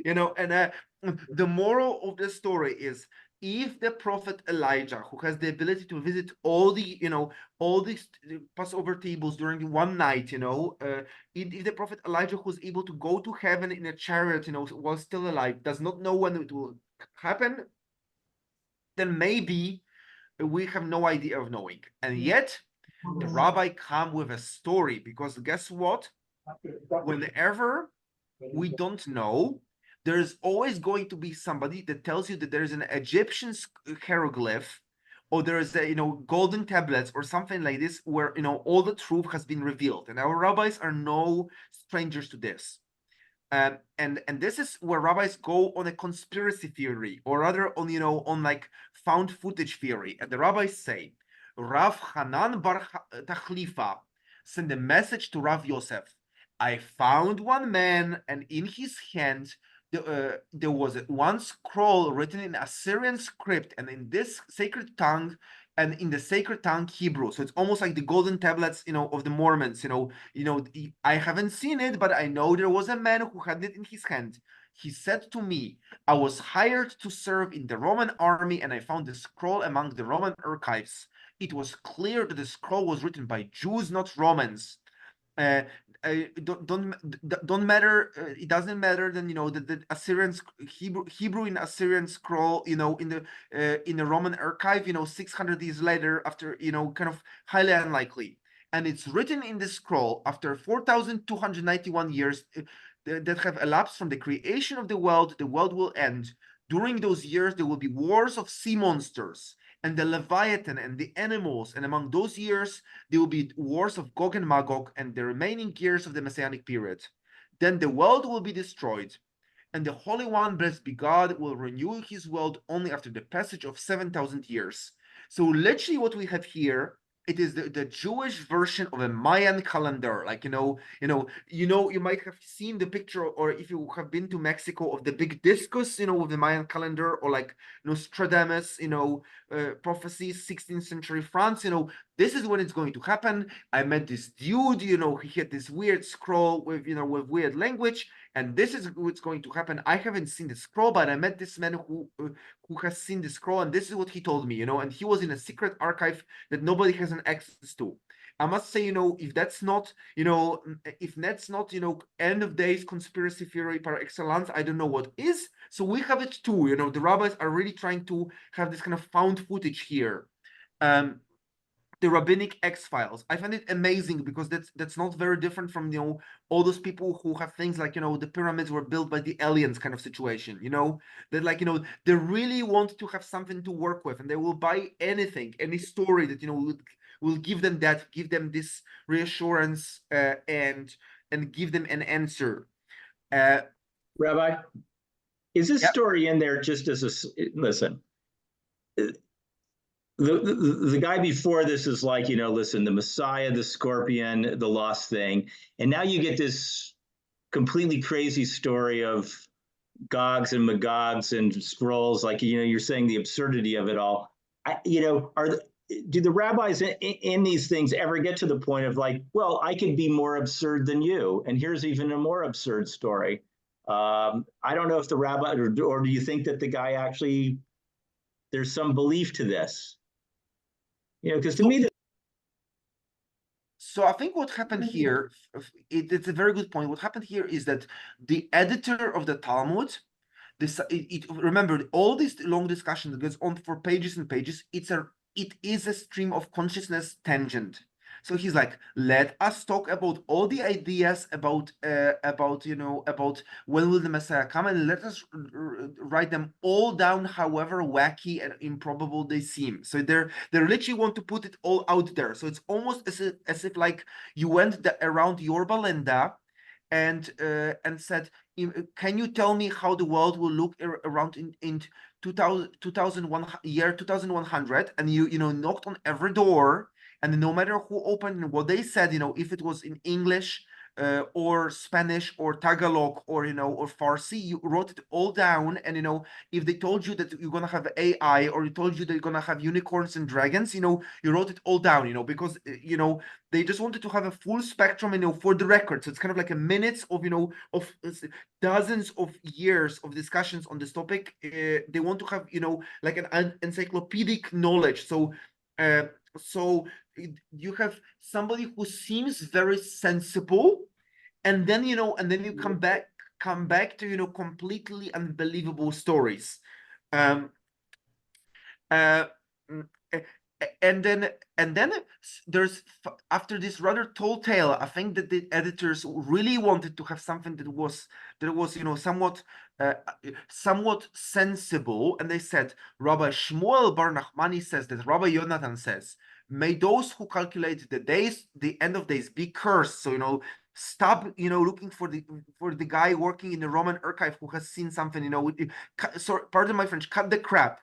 Speaker 1: And the moral of the story is, if the prophet Elijah, who has the ability to visit all these Passover tables during one night, if the prophet Elijah, who's able to go to heaven in a chariot, while still alive, does not know when it will happen, then maybe we have no idea of knowing. And yet, the rabbi come with a story, because guess what? Whenever we don't know, there's always going to be somebody that tells you that there's an Egyptian hieroglyph, or there's a golden tablets or something like this, where all the truth has been revealed. And our rabbis are no strangers to this. And this is where rabbis go on a conspiracy theory, or rather on like found footage theory. And the rabbis say, Rav Hanan bar Tachlifa sent a message to Rav Yosef. I found one man, and in his hand there was one scroll written in Assyrian script, and in this sacred tongue, and in the sacred tongue Hebrew. So it's almost like the golden tablets, of the Mormons. I haven't seen it, but I know there was a man who had it in his hand. He said to me, I was hired to serve in the Roman army, and I found the scroll among the Roman archives. It was clear that the scroll was written by Jews, not Romans. Don't matter. It doesn't matter. Then the Assyrian Hebrew in Assyrian scroll. In the Roman archive. 600 years later, after kind of highly unlikely. And it's written in the scroll after 4,291 years that have elapsed from the creation of the world. The world will end. During those years, there will be wars of sea monsters and the Leviathan and the animals. And among those years, there will be wars of Gog and Magog and the remaining years of the Messianic period. Then the world will be destroyed, and the Holy One, blessed be God, will renew his world only after the passage of 7,000 years. So literally what we have here, it is the Jewish version of a Mayan calendar. Like, you might have seen the picture, or if you have been to Mexico, of the big discus, with the Mayan calendar, or like Nostradamus, prophecies, 16th century France. This is when it's going to happen. I met this dude, he had this weird scroll with weird language, and this is what's going to happen. I haven't seen the scroll, but I met this man who has seen the scroll, and this is what he told me, and he was in a secret archive that nobody has an access to. I must say, if that's not, end of days conspiracy theory par excellence, I don't know what is. So we have it too. The rabbis are really trying to have this kind of found footage here. The rabbinic X-Files. I find it amazing because that's not very different from all those people who have things like the pyramids were built by the aliens kind of situation. That they really want to have something to work with, and they will buy anything, any story that will give them this reassurance and give them an answer.
Speaker 7: Rabbi, is this
Speaker 1: Yep.
Speaker 7: story in there just as listen? The guy before this is like, listen, the Messiah, the scorpion, the lost thing. And now you get this completely crazy story of Gogs and Magogs and scrolls, like, you're saying the absurdity of it all. Do the rabbis in these things ever get to the point of like, well, I could be more absurd than you, and here's even a more absurd story? I don't know if the rabbi, or do you think that the guy actually, there's some belief to this? Because to me,
Speaker 1: So I think what happened here, it's a very good point. What happened here is that the editor of the Talmud, remember, all this long discussion that goes on for pages and pages, it is a stream of consciousness tangent. So he's like, let us talk about all the ideas about when will the Messiah come, and let us write them all down, however wacky and improbable they seem. So they literally want to put it all out there. So it's almost as if like you went around Yorba Linda, and said, can you tell me how the world will look around in 2100? And you know, knocked on every door, and no matter who opened and what they said, you know, if it was in English, or Spanish or Tagalog, or, you know, or Farsi, you wrote it all down. And, you know, if they told you that you're gonna have AI, or you told you that you're gonna have unicorns and dragons, you know, you wrote it all down, you know, because, you know, they just wanted to have a full spectrum, you know, for the record. So it's kind of like a minutes of, you know, of dozens of years of discussions on this topic. They want to have, you know, like an encyclopedic knowledge. So you have somebody who seems very sensible, and then, you know, and then you come back to, you know, completely unbelievable stories. um uh mm, and then there's, after this rather tall tale, I think that the editors really wanted to have something that was you know, somewhat sensible, and they said, Rabbi Shmuel Bar Nachmani says that Rabbi Yonatan says, may those who calculate the days, the end of days, be cursed. So, you know, stop, you know, looking for the guy working in the Roman archive who has seen something, you know, sorry, pardon my French, cut the crap.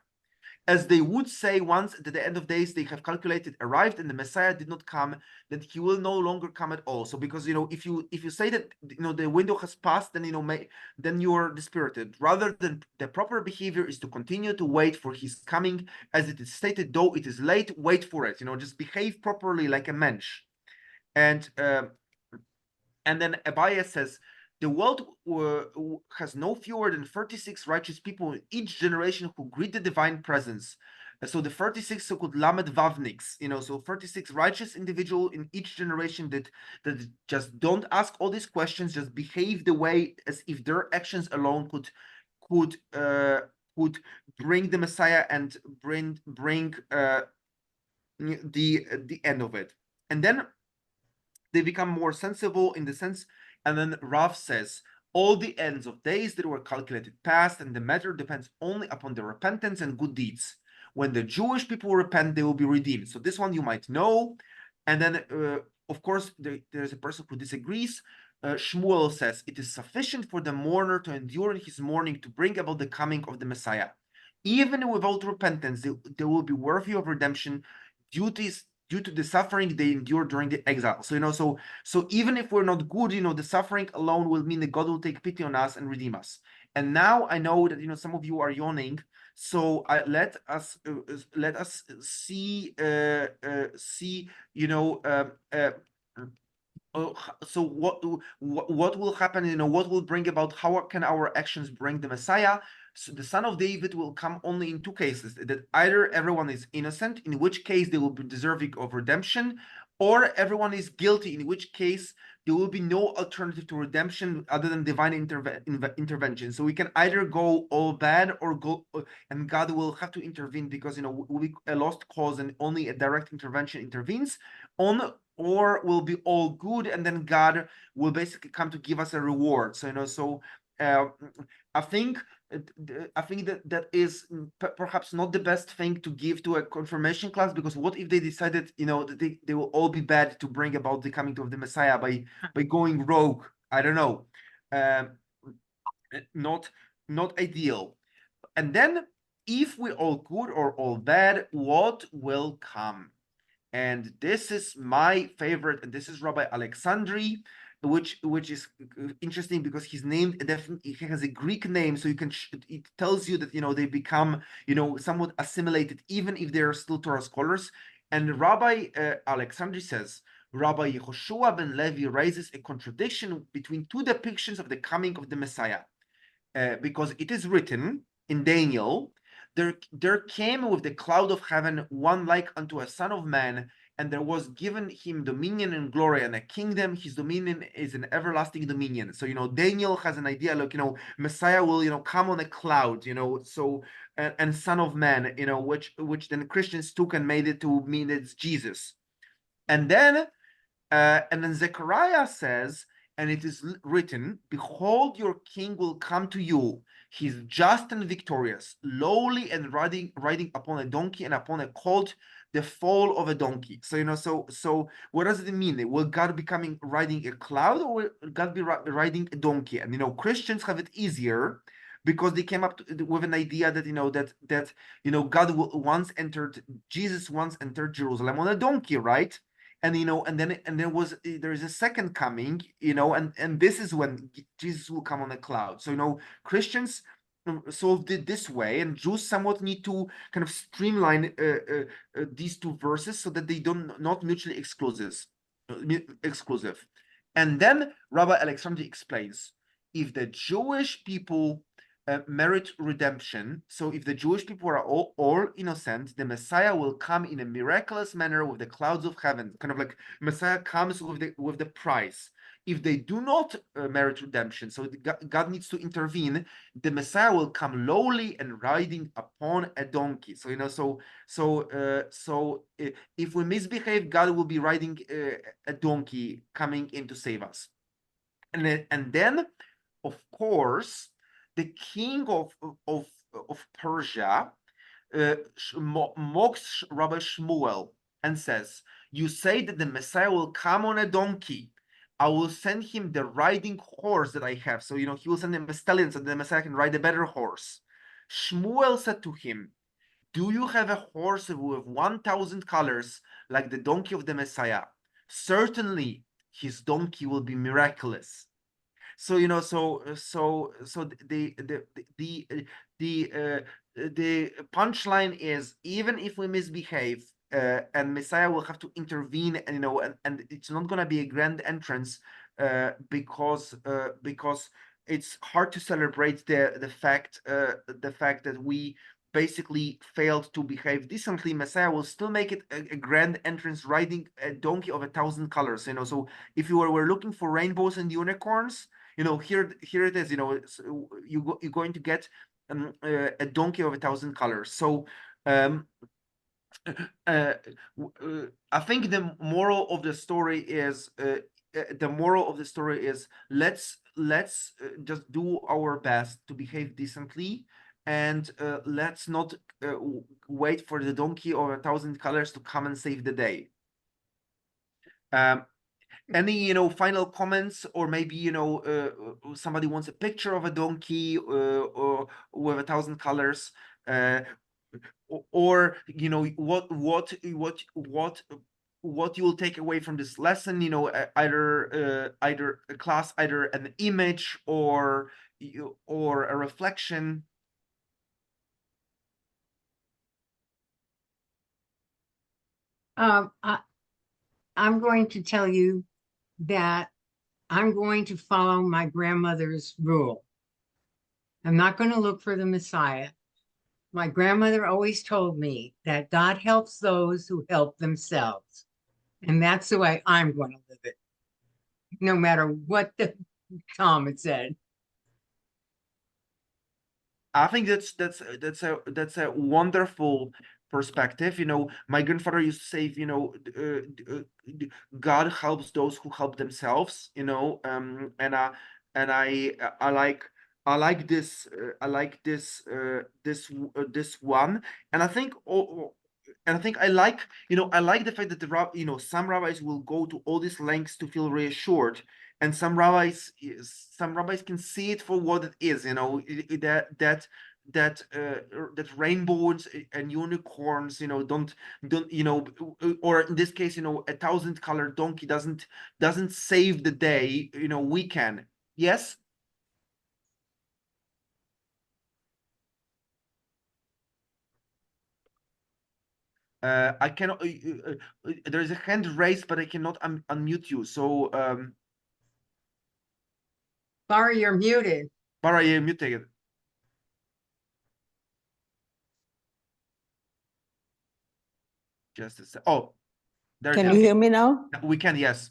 Speaker 1: As they would say, once at the end of days they have calculated, arrived, and the Messiah did not come, that he will no longer come at all. So, because, you know, if you say that, you know, the window has passed, then, you know, then you are dispirited. Rather than the proper behavior is to continue to wait for his coming, as it is stated, though it is late, wait for it. You know, just behave properly like a mensch. And then Abaye says, the world has no fewer than 36 righteous people in each generation who greet the divine presence. So the 36 so-called Lamed Vavniks, you know, so 36 righteous individual in each generation that just don't ask all these questions, just behave the way as if their actions alone could bring the Messiah and bring the end of it. And then they become more sensible in the sense, and then Rav says, all the ends of days that were calculated past, and the matter depends only upon the repentance and good deeds. When the Jewish people repent, they will be redeemed. So this one you might know. And then, of course, there's a person who disagrees. Shmuel says, it is sufficient for the mourner to endure in his mourning to bring about the coming of the Messiah. Even without repentance, they will be worthy of redemption, duties due to the suffering they endure during the exile. So, you know, so even if we're not good, you know, the suffering alone will mean that God will take pity on us and redeem us. And now I know that, you know, some of you are yawning, so let us see you know, so what will happen, you know, what will bring about, how can our actions bring the Messiah? So the son of David will come only in two cases, that either everyone is innocent, in which case they will be deserving of redemption, or everyone is guilty, in which case there will be no alternative to redemption other than divine intervention. So we can either go all bad or go, and God will have to intervene, because, you know, we a lost cause and only a direct intervention intervenes on, or will be all good, and then God will basically come to give us a reward. So, you know, so I think that is perhaps not the best thing to give to a confirmation class, because what if they decided, you know, that they will all be bad to bring about the coming of the Messiah by going rogue? I don't know. Not ideal. And then, if we're all good or all bad, what will come? And this is my favorite, and this is Rabbi Alexandri, which is interesting because he's named, definitely he has a Greek name, so you can it tells you that, you know, they become, you know, somewhat assimilated even if they're still Torah scholars. And Rabbi Alexandri says, Rabbi Yehoshua ben Levi raises a contradiction between two depictions of the coming of the Messiah, because it is written in Daniel, there came with the cloud of heaven one like unto a son of man, and there was given him dominion and glory and a kingdom. His dominion is an everlasting dominion. So, you know, Daniel has an idea, like, you know, Messiah will, you know, come on a cloud, you know, so, and son of man, you know, which then Christians took and made it to mean it's Jesus. And then Zechariah says, and it is written, behold, your king will come to you, He's just and victorious, lowly and riding upon a donkey and upon a colt, the fall of a donkey. So, so what does it mean? Will God be riding a cloud, or will God be riding a donkey? And, Christians have it easier because they came up with an idea that, Jesus once entered Jerusalem on a donkey, right? And and there is a second coming, and this is when Jesus will come on a cloud. So Christians solved it this way, and Jews somewhat need to kind of streamline these two verses so that they don't not mutually exclusive. And then Rabbi Alexander explains, if the Jewish people merit redemption. So if the Jewish people are all innocent, the Messiah will come in a miraculous manner with the clouds of heaven. Kind of like Messiah comes with the price. If they do not merit redemption, so God needs to intervene, the Messiah will come lowly and riding upon a donkey. So if we misbehave, God will be riding a donkey coming in to save us. And then, of course, the king of Persia mocks Rabbi Shmuel and says, "You say that the Messiah will come on a donkey. I will send him the riding horse that I have." So, he will send him a stallion so that the Messiah can ride a better horse. Shmuel said to him, "Do you have a horse with 1,000 colors like the donkey of the Messiah? Certainly, his donkey will be miraculous." So the punchline is, even if we misbehave, and Messiah will have to intervene, and it's not going to be a grand entrance, because it's hard to celebrate the fact that we basically failed to behave decently. Messiah will still make it a grand entrance riding a donkey of 1,000 colors. So if you were looking for rainbows and unicorns, here it is. You're going to get a donkey of 1,000 colors. So I think the moral of the story is let's just do our best to behave decently, and let's not wait for the donkey of 1,000 colors to come and save the day. Any final comments, or maybe somebody wants a picture of a donkey or with 1,000 colors, or what you will take away from this lesson, either a class, either an image or a reflection.
Speaker 5: I'm going to tell you that I'm going to follow my grandmother's rule. I'm not going to look for the Messiah. My grandmother always told me that God helps those who help themselves. And that's the way I'm going to live it, no matter what the Talmud said.
Speaker 1: I think that's a wonderful perspective. My grandfather used to say, God helps those who help themselves. And I like this. This one, and I think I like the fact that some rabbis will go to all these lengths to feel reassured, and some rabbis can see it for what it is. That rainbows and unicorns, don't or in this case, 1,000-color donkey doesn't save the day. We can. Yes. I cannot. There is a hand raised, but I cannot unmute you. So,
Speaker 5: Barry, you're muted.
Speaker 1: Bara, you're muted. Just a sec. Oh, there.
Speaker 8: Can you hear me now?
Speaker 1: We can. Yes.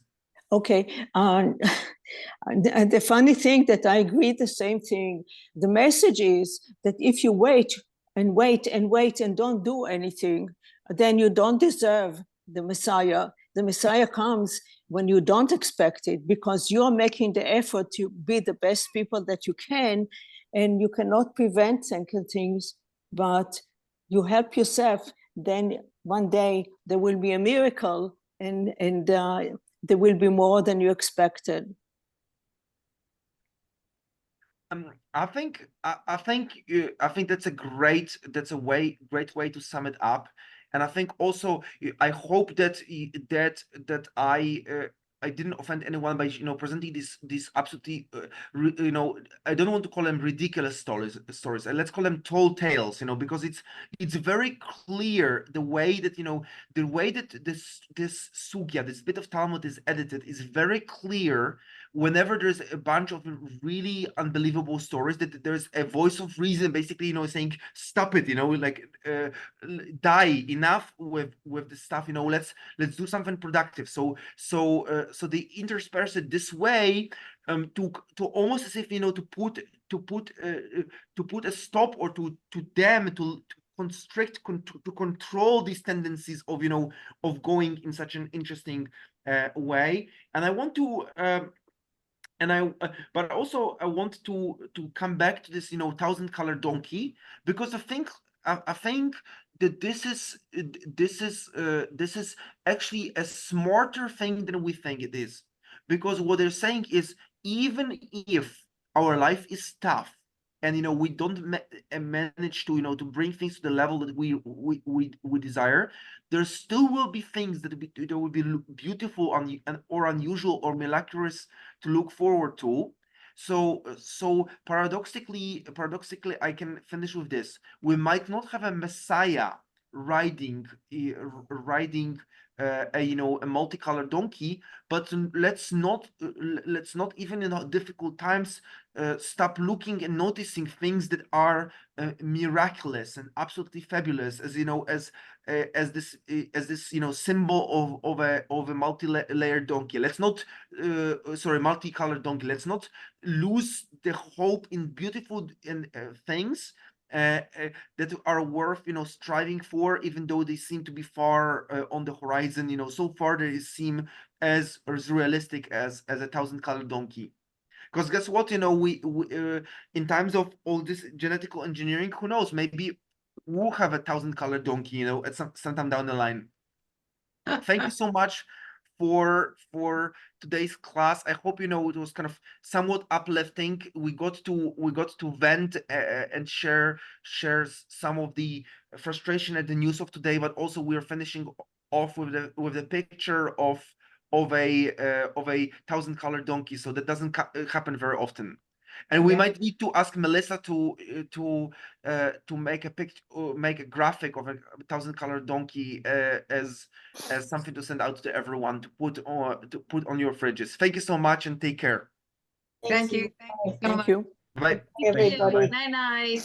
Speaker 8: Okay. The funny thing that I agree the same thing. The message is that if you wait and wait and wait and don't do anything, then you don't deserve the Messiah. The Messiah comes when you don't expect it, because you're making the effort to be the best people that you can, and you cannot prevent certain things, but you help yourself, then one day there will be a miracle, and there will be more than you expected.
Speaker 1: I think that's a great way to sum it up, and I think also I hope that I didn't offend anyone by presenting these absolutely I don't want to call them ridiculous stories, and let's call them tall tales, because it's very clear the way that this sugya, this bit of Talmud is edited, is very clear. Whenever there's a bunch of really unbelievable stories, that there's a voice of reason basically saying stop it, like die, enough with the stuff, let's do something productive. So they intersperse it this way, to almost as if to put a stop, or to constrict, to control these tendencies of of going in such an interesting way. And I want to but also I want to come back to this 1,000-color donkey, because I think that this is actually a smarter thing than we think it is, because what they're saying is, even if our life is tough, and we don't manage to to bring things to the level that we desire, there still will be things that will be beautiful or unusual or miraculous to look forward to. So paradoxically, I can finish with this: we might not have a Messiah riding a multicolored donkey, but let's not even in difficult times stop looking and noticing things that are miraculous and absolutely fabulous, as this symbol of a multi-layered donkey. Let's not multicolored donkey. Let's not lose the hope in beautiful things that are worth striving for, even though they seem to be far on the horizon. So far they seem as realistic as a 1,000-color donkey. Because guess what, we in times of all this genetical engineering, who knows, maybe we'll have a 1,000-color donkey at some time down the line. Thank you so much for today's class. I hope it was kind of somewhat uplifting. We got to vent and share some of the frustration at the news of today, but also we are finishing off with the picture of a 1,000-color donkey. So that doesn't happen very often. And we might need to ask Melissa to make a graphic of a 1,000-color donkey as something to send out to everyone to put on your fridges. Thank you so much, and take care.
Speaker 5: Thank you.
Speaker 8: Thank you.
Speaker 1: Bye.
Speaker 2: Everybody.
Speaker 3: Night night.